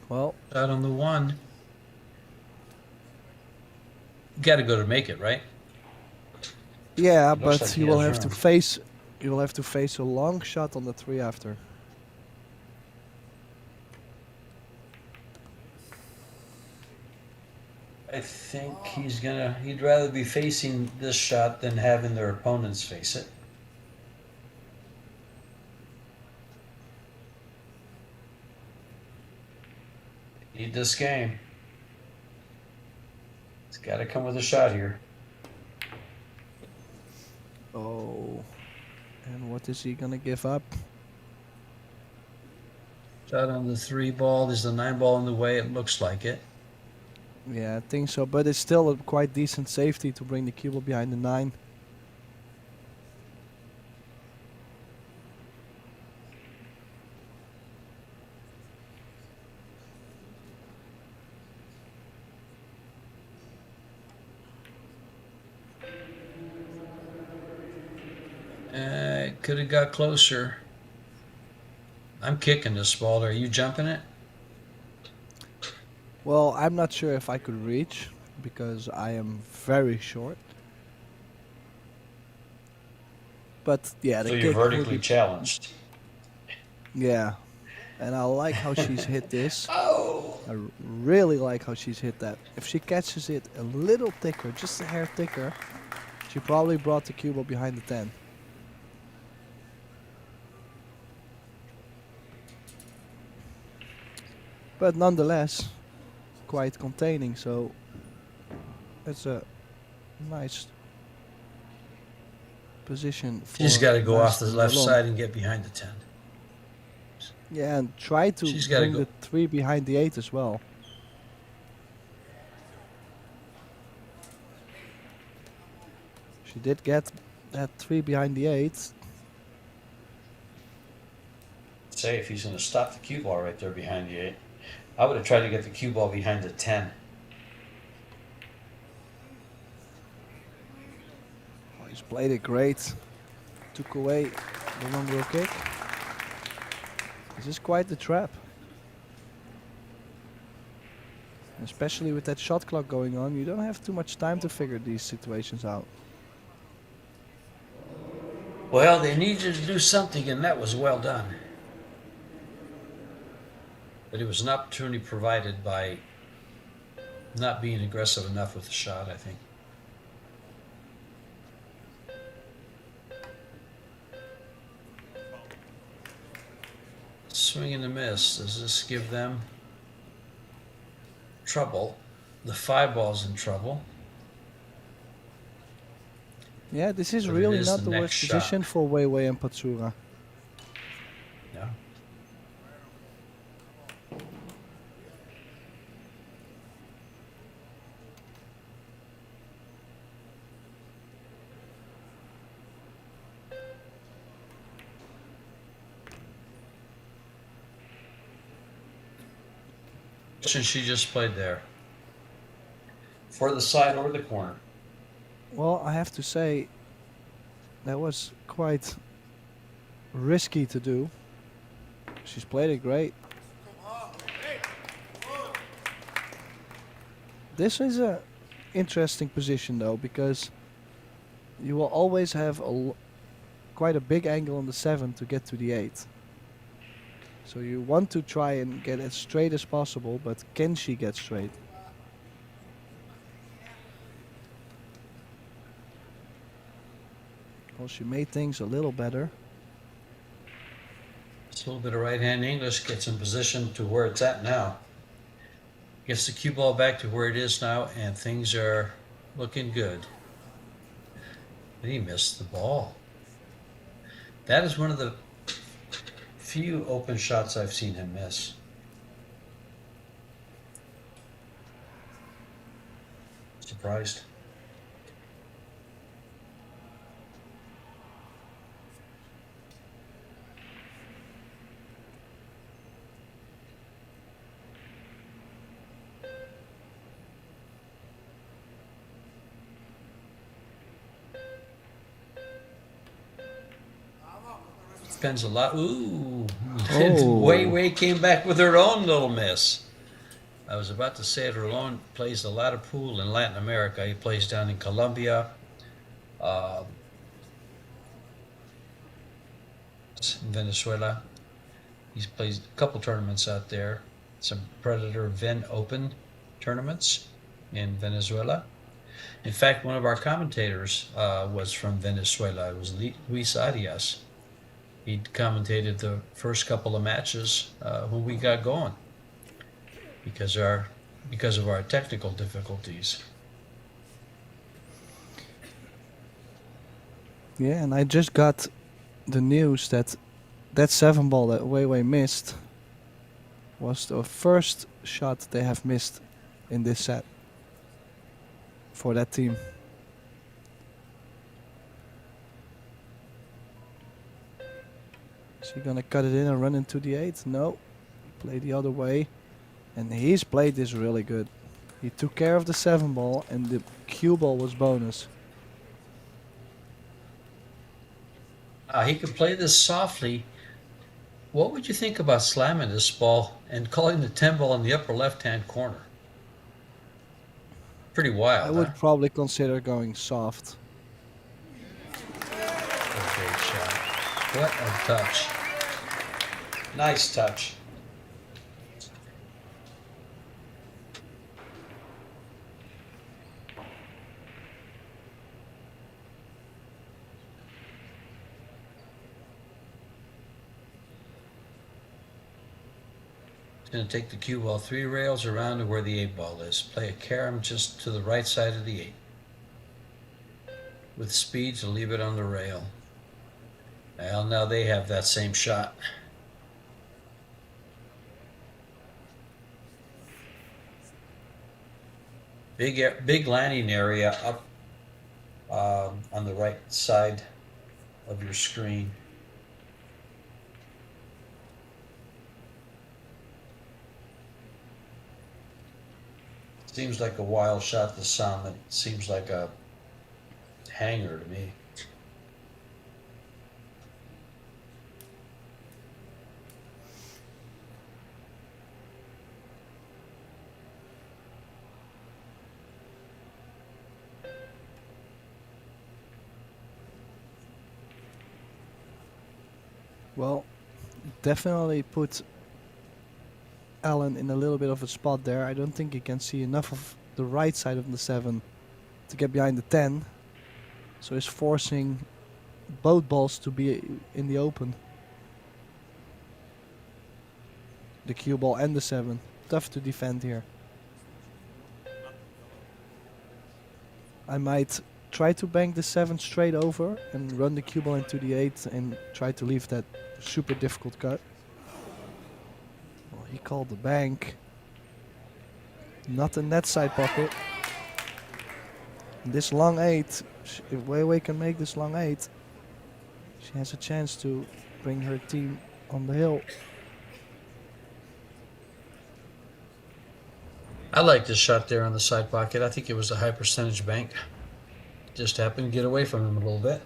Well, Shot on the 1. Got to go to make it, right? yeah, It looks but like he you will has have to room. face a long shot on the 3 after. I think he'd rather be facing this shot than having their opponents face it. Need this game. It's got to come with a shot here. Oh, and what is he gonna give up? Shot on the 3 ball. There's the 9 ball in the way. It looks like it. Yeah, I think so, but it's still a quite decent safety to bring the cue ball behind the 9. Could have got closer. I'm kicking this ball. Are you jumping it? Well, I'm not sure if I could reach because I am very short. But yeah, the So kick you're would vertically be challenged. yeah, and I like how she's hit this. Oh! I really like how she's hit that. If she catches it a little thicker, just a hair thicker, she probably brought the cue ball behind the 10. But nonetheless, quite containing, so it's a nice position for She's got to go off MAST the and left ROLON. side and get behind the 10. Yeah, and try to She's gotta bring go. the 3 behind the 8 as well. She did get that 3 behind the 8. Say if he's going to stop the cue ball right there behind the 8. I would have tried to get the cue ball behind the 10. Oh, he's played it great. Took away the long row kick. This is quite the trap. Especially with that shot clock going on, you don't have too much time to figure these situations out. Well, they needed to do something, and that was well done. But it was an opportunity provided by not being aggressive enough with the shot, I think. Swing and a miss. Does this give them trouble? The 5 ball's in trouble. Yeah, this is But it really is not the the next worst shot. position for WEI and PATSURA. Yeah. She just played there. For the side or the corner. Well, I have to say, that was quite risky to do. She's played it great. This is a interesting position though, because you will always have quite a big angle on the 7 to get to the 8. So you want to try and get as straight as possible, but can she get straight? Well, she made things a little better. Just a little bit of right-hand English gets in position to where it's at now. Gets the cue ball back to where it is now, and things are looking good. And he missed the ball. That is one of the few open shots I've seen him miss. Surprised. Depends a lot. Ooh. Oh. Wei came back with her own little miss. I was about to say Rolon plays a lot of pool in Latin America. He plays down in Colombia, Venezuela. He's played a couple tournaments out there. Some Predator Ven Open tournaments in Venezuela. In fact, one of our commentators was from Venezuela. It was Luis Arias. He commentated the first couple of matches when we got going because of our technical difficulties. Yeah, and I just got the news that 7-ball that Wei missed was the first shot they have missed in this set for that team. Is he gonna cut it in and run into the 8? No. Play the other way. And he's played this really good. He took care of the 7-ball and the cue ball was bonus. He could play this softly. What would you think about slamming this ball and calling the 10 ball in the upper left-hand corner? Pretty wild, I would huh? probably consider going soft. A great shot. What a touch. Nice touch. Going to take the cue ball 3 rails around to where the 8 ball is. Play a carom just to the right side of the 8. With speed to leave it on the rail. Well, now they have that same shot. Big landing area up on the right side of your screen. Seems like a wild shot to some. It seems like a hanger to me. Well, definitely put Alan in a little bit of a spot there. I don't think he can see enough of the right side of the 7 to get behind the 10. So he's forcing both balls to be in the open. The cue ball and the 7. Tough to defend here. I might try to bank the 7 straight over and run the cue ball into the 8 and try to leave that super difficult cut. Well, he called the bank. Not in that side pocket. And this long 8, if Wei can make this long 8, she has a chance to bring her team on the hill. I like this shot there on the side pocket. I think it was a high percentage bank. Just happened to get away from him a little bit.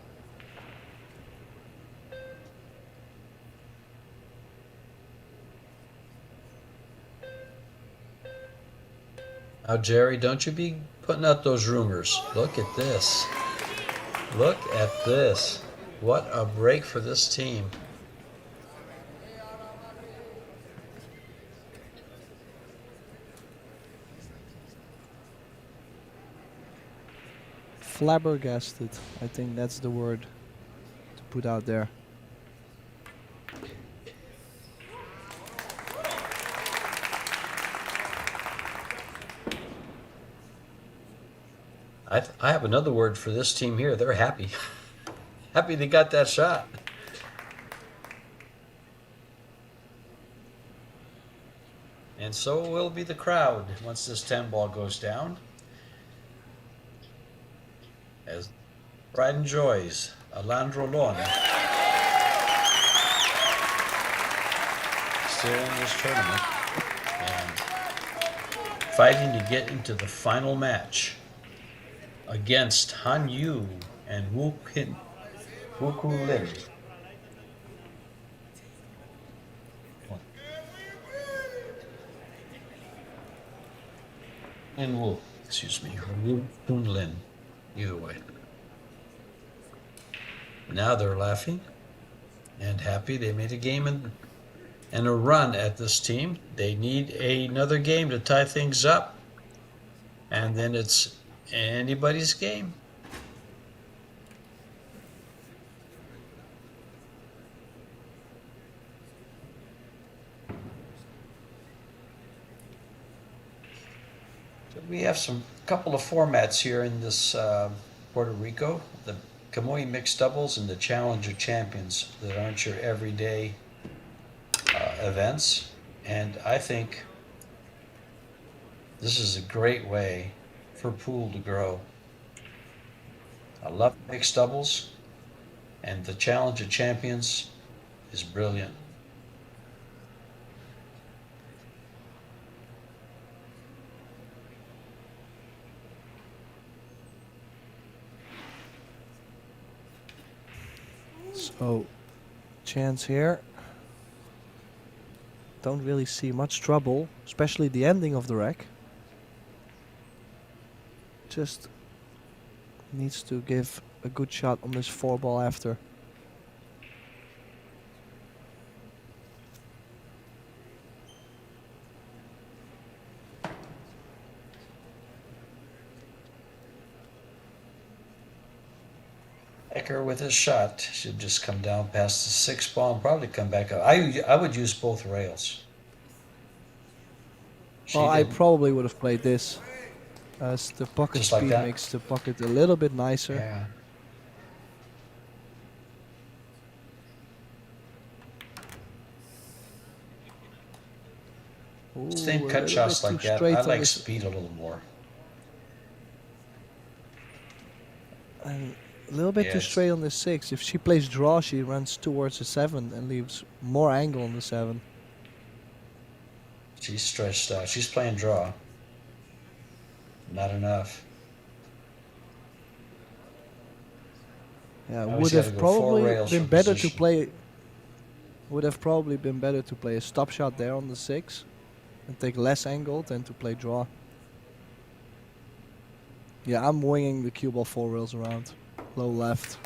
Now, Jerry, don't you be putting out those rumors. Look at this. Look at this. What a break for this team. flabbergasted. I think that's the word to put out there. I have another word for this team here. They're happy. Happy they got that shot. And so will be the crowd once this 10 ball goes down. As pride and joys, ROLON still in this tournament and fighting to get into the final match against Han Yu and Wu Ku Lin. And Wu, excuse me, Wu Kun Lin. Either way. Now they're laughing and happy they made a game and a run at this team. They need another game to tie things up, and then it's anybody's game. So we have some couple of formats here in this Puerto Rico. The Kamui mixed doubles and the Challenger Champions that aren't your everyday events. And I think this is a great way for pool to grow. I love mixed doubles, and the Challenger Champions is brilliant. So, chance here. Don't really see much trouble, especially the ending of the rack. Just needs to give a good shot on this 4 ball after. Ecker with his shot should just come down past the 6 ball and probably come back up. I would use both rails. Well, I probably would have played this, as the pocket Just like speed that? makes the pocket a little bit nicer. Yeah. Ooh, Same a cut little shots bit too like that. straight I on like this- speed a little more. And a little bit too Yes. straight on the 6. If she plays draw, she runs towards the 7 and leaves more angle on the 7. She's stretched out. She's playing draw. Not enough. Yeah, Now would he's gotta have go 4 probably rails been for better position. to play. Would have probably been better to play a stop shot there on the 6 and take less angle than to play draw. Yeah, I'm winging the cue ball 4 rails around, low left.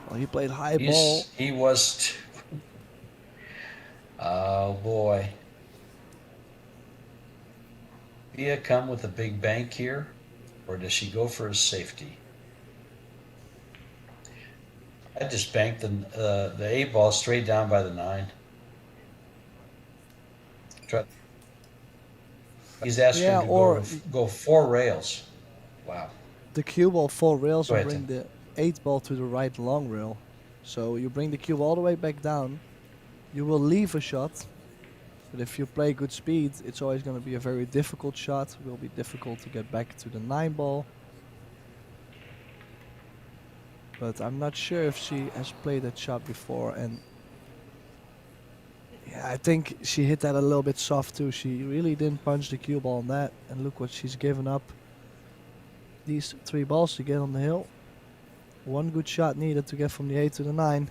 Well, he played high ball. He was. Oh boy. Via come with a big bank here, or does she go for a safety? I just banked the 8 ball straight down by the 9. He's asking Yeah, to or go 4 rails. Wow. the cue ball 4 rails Go and ahead, bring Tim. the 8 ball to the right long rail. So you bring the cube all the way back down. You will leave a shot. But if you play good speed, it's always going to be a very difficult shot. It will be difficult to get back to the 9 ball. But I'm not sure if she has played that shot before. And yeah, I think she hit that a little bit soft too. She really didn't punch the cue ball on that. And look what she's given up. These 3 balls to get on the hill. 1 good shot needed to get from the 8 to the 9.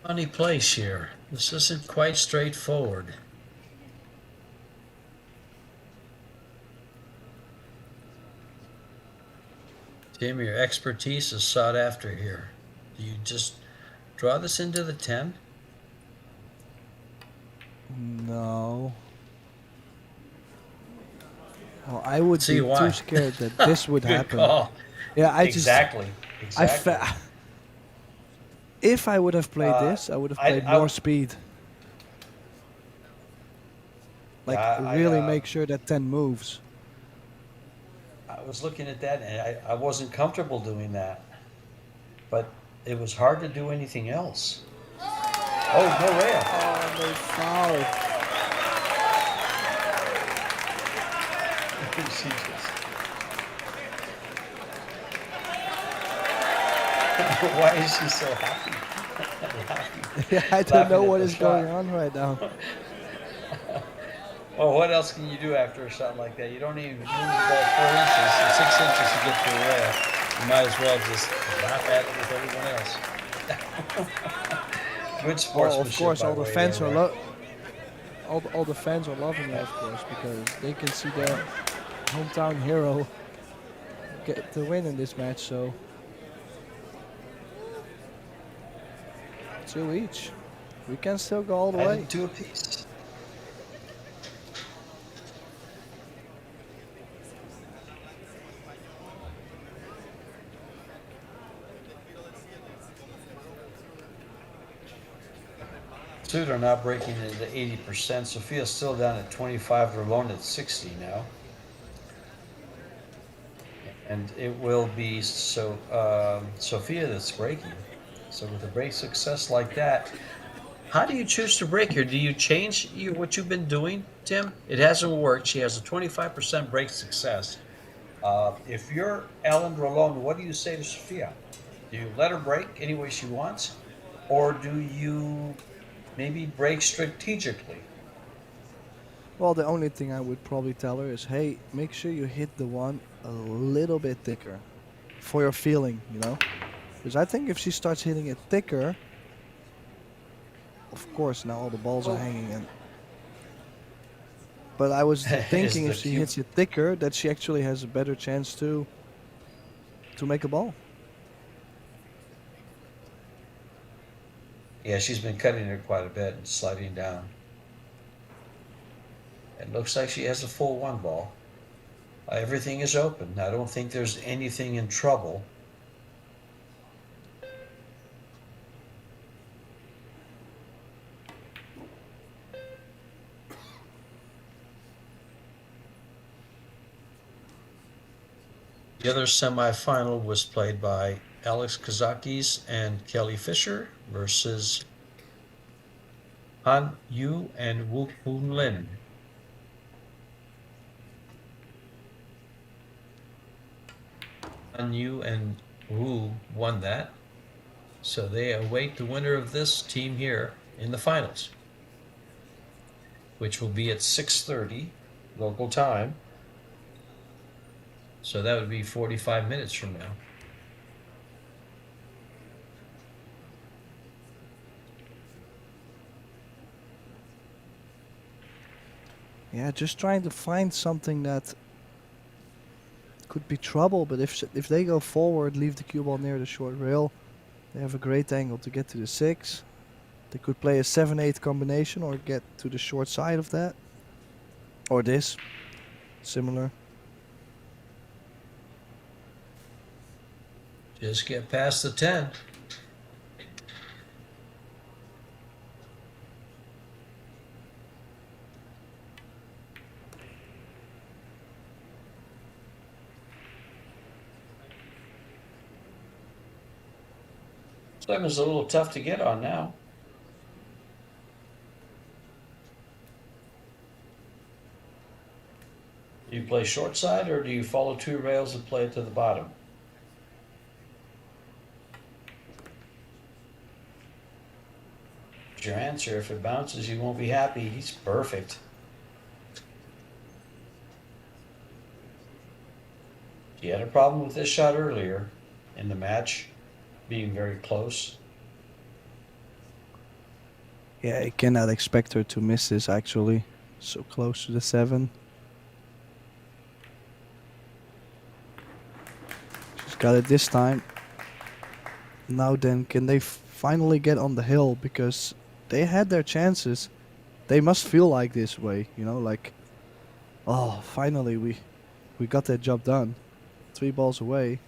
Funny place here. This isn't quite straightforward. Tim, your expertise is sought after here. Do you just draw this into the 10? No. Well, I would See be too why? scared that this would Good happen. call. Yeah, Exactly. I Exactly. fe- if I would have played Uh, this, I would have I, played more I, speed. yeah, Like really make sure that 10 moves. I was looking at that and I wasn't comfortable doing that, but it was hard to do anything else. Oh, no rail. Oh, and they fouled. She just, why is she so happy? Yeah, I don't know Laughing at what the is shot. going on right now. Well, what else can you do after a shot like that? You don't even move the ball 4 inches or 6 inches to get to the rail. You might as well just laugh at it with everyone else. Good Well, of sportsmanship course, by all the Wei there, fans are Rick. all the fans are loving it, of course, because they can see their hometown hero get the win in this match. So 2 each. We can still go all the way. Added to a piece. Suter not breaking into 80%. Sophia's still down at 25. ROLON at 60 now. And it will be Sophia that's breaking. So with a break success like that, how do you choose to break here? Do you change what you've been doing, Tim? It hasn't worked. She has a 25% break success. If you're Ellen Rolon, what do you say to Sophia? Do you let her break any way she wants? Or do you maybe break strategically? Well, the only thing I would probably tell her is, hey, make sure you hit the one a little bit thicker for your feeling, you know? Because I think if she starts hitting it thicker, of course, now all the balls are Well, hanging in. But I was is thinking if the she cube. hits it thicker, that she actually has a better chance to make a ball. Yeah, she's been cutting it quite a bit and sliding down. It looks like she has a full one ball. Everything is open. I don't think there's anything in trouble. The other semifinal was played by Alex Kazakis and Kelly Fisher versus Han Yu and Wu Kun Lin. Han Yu and Wu won that. So they await the winner of this team here in the finals, which will be at 6:30 local time. So that would be 45 minutes from now. Yeah, just trying to find something that could be trouble. But if they go forward, leave the cue ball near the short rail, they have a great angle to get to the 6. They could play a 7-8 combination or get to the short side of that. Or this. Similar. Just get past the 10. Slim's a little tough to get on now. Do you play short side or do you follow 2 rails and play it to the bottom? It's your answer. If it bounces, you won't be happy. He's perfect. He had a problem with this shot earlier in the match, being very close. Yeah, I cannot expect her to miss this actually. So close to the 7. She's got it this time. Now then, can they finally get on the hill? Because they had their chances. They must feel like this way, you know, like, oh, finally we got that job done. 3 balls away.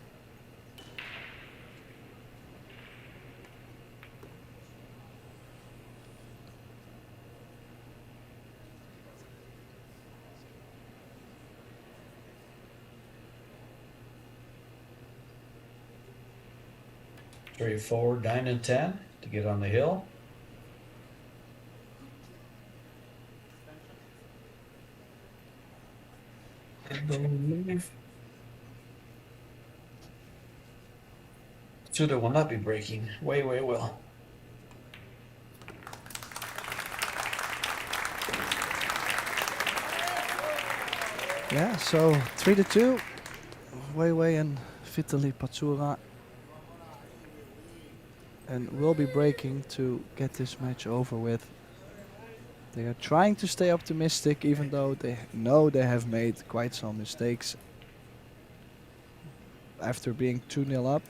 Straightforward 9 and 10 to get on the hill. I believe Tsuda will not be breaking. Wei will. Yeah, so 3-2. Wei and Vitaly PATSURA. And will be breaking to get this match over with. They are trying to stay optimistic even though they know they have made quite some mistakes. After being 2-0 up,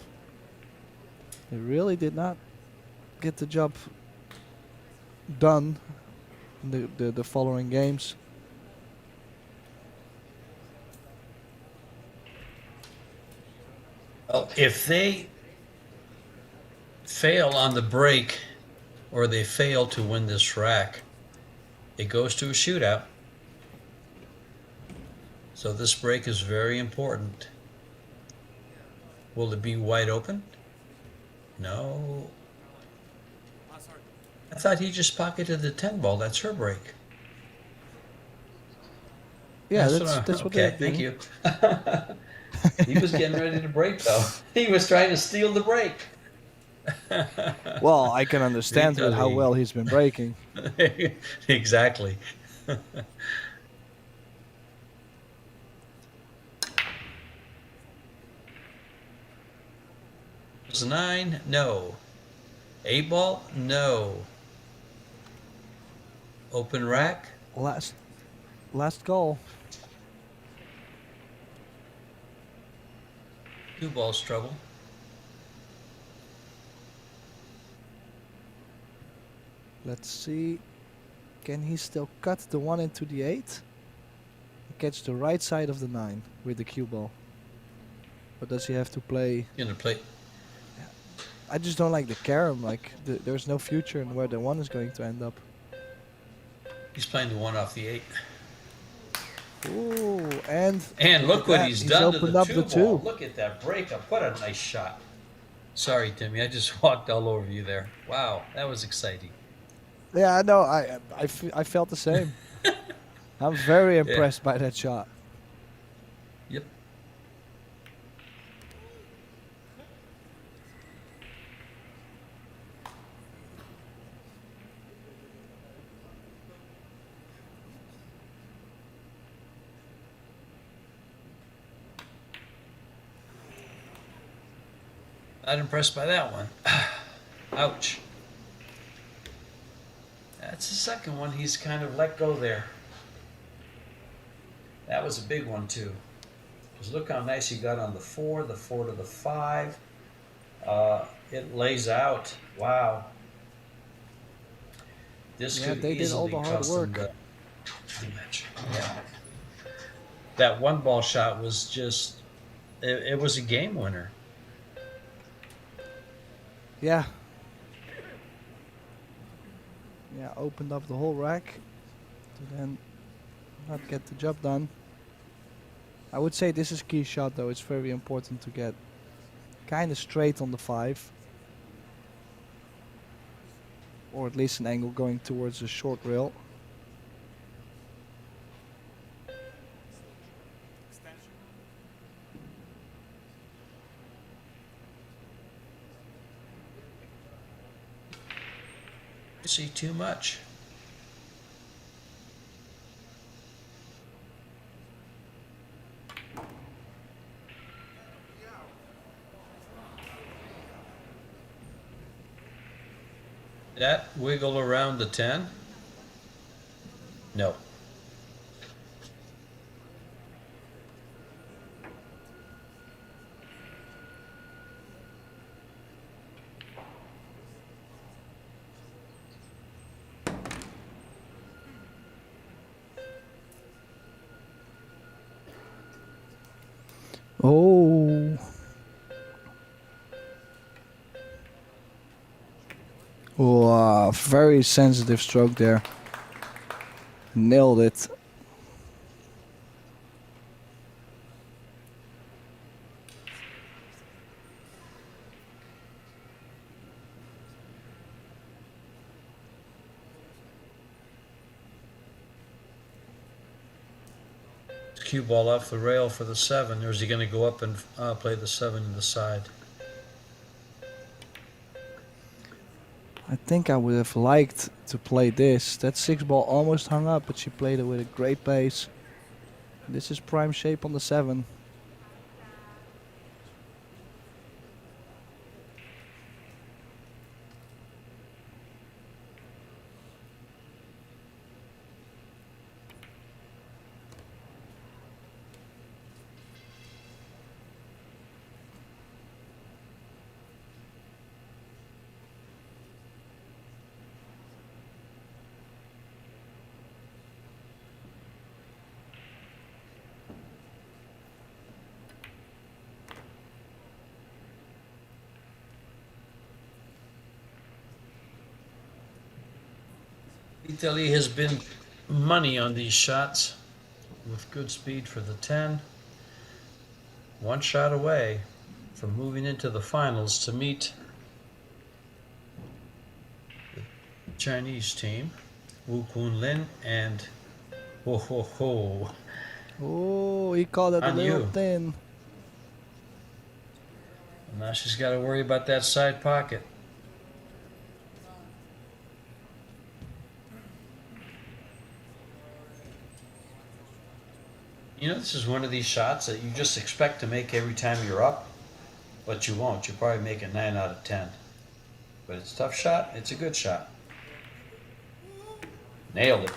they really did not get the job done in the following games. Well, if they fail on the break or they fail to win this rack, it goes to a shootout. So this break is very important. Will it be wide open? No. I thought he just pocketed the 10 ball. That's her break. Yeah, That's that's what they're okay, thank doing. you. He was getting ready to break though. He was trying to steal the break. Well, I can understand with how Vitaly. well he's been breaking. Exactly. Was 9? No. 8 ball? No. Open rack? Last goal. 2 balls trouble. Let's see. Can he still cut the 1 into the 8? Catch the right side of the 9 with the cue ball. Or does he have to play? Gonna play. I just don't like the carom. Like, there's no future in where the 1 is going to end up. He's playing the 1 off the 8. Ooh, and And look what he's done to opened the up 2 the ball. 2. Look at that breakup. What a nice shot. Sorry, Timmy. I just walked all over you there. Wow, that was exciting. Yeah, no, I felt the same. I'm very Yeah. impressed by that shot. Yep. Not impressed by that one. Ouch. That's the second one he's kind of let go there. That was a big one too. Because look how nice he got on the 4 to the 5. It lays out. Wow. This Yeah, could they did all easily the hard cost them work. the match. Yeah. That 1 ball shot was just, it was a game winner. Yeah. Yeah, opened up the whole rack to then not get the job done. I would say this is key shot though. It's very important to get kind of straight on the 5. Or at least an angle going towards the short rail. I see too much. That wiggle around the 10? No. Oh. Wow, very sensitive stroke there. Nailed it. Cue ball off the rail for the 7, or is he going to go up and play the 7 in the side? I think I would have liked to play this. That 6 ball almost hung up, but she played it with a great pace. This is prime shape on the 7. Italy has been money on these shots with good speed for the 10. One shot away from moving into the finals to meet the Chinese team, Wu Kunlin and Ho Ho Ho. Oh, he caught it a On little you. thin. Now she's got to worry about that side pocket. You know, this is one of these shots that you just expect to make every time you're up, but you won't. You probably make a 9 out of 10. But it's a tough shot. It's a good shot. Nailed it.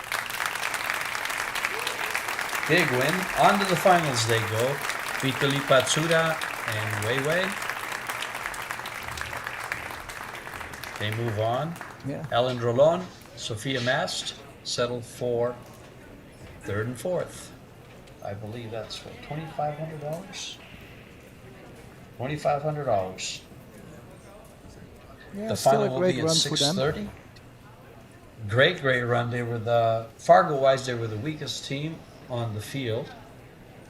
Big win. On to the finals they go. Vitaly PATSURA and WEI. They move on. Yeah. Ellen Rolon, Sophia MAST settled for 3rd and 4th. I believe that's what, $2,500? $2,500. Yeah, The still final a will great be at run for them. 6:30. Great run. They were Fargo-wise, they were the weakest team on the field,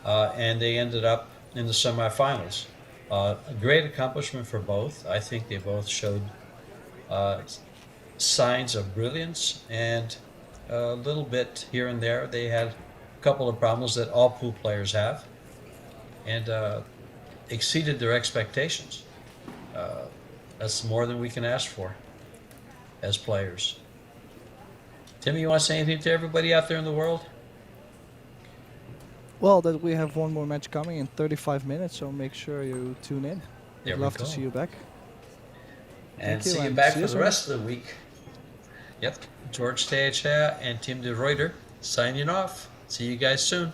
and they ended up in the semifinals. A great accomplishment for both. I think they both showed signs of brilliance, and a little bit here and there. They had a couple of problems that all pool players have, and exceeded their expectations. That's more than we can ask for as players. Timmy, you want to say anything to everybody out there in the world? Well, that we have one more match coming in 35 minutes, so make sure you tune in. There We'd we love go. to see you back. And Thank you, see you and back see you for the soon. rest of the week. Yep, George Teacha and Tim de Ruyter signing off. See you guys soon.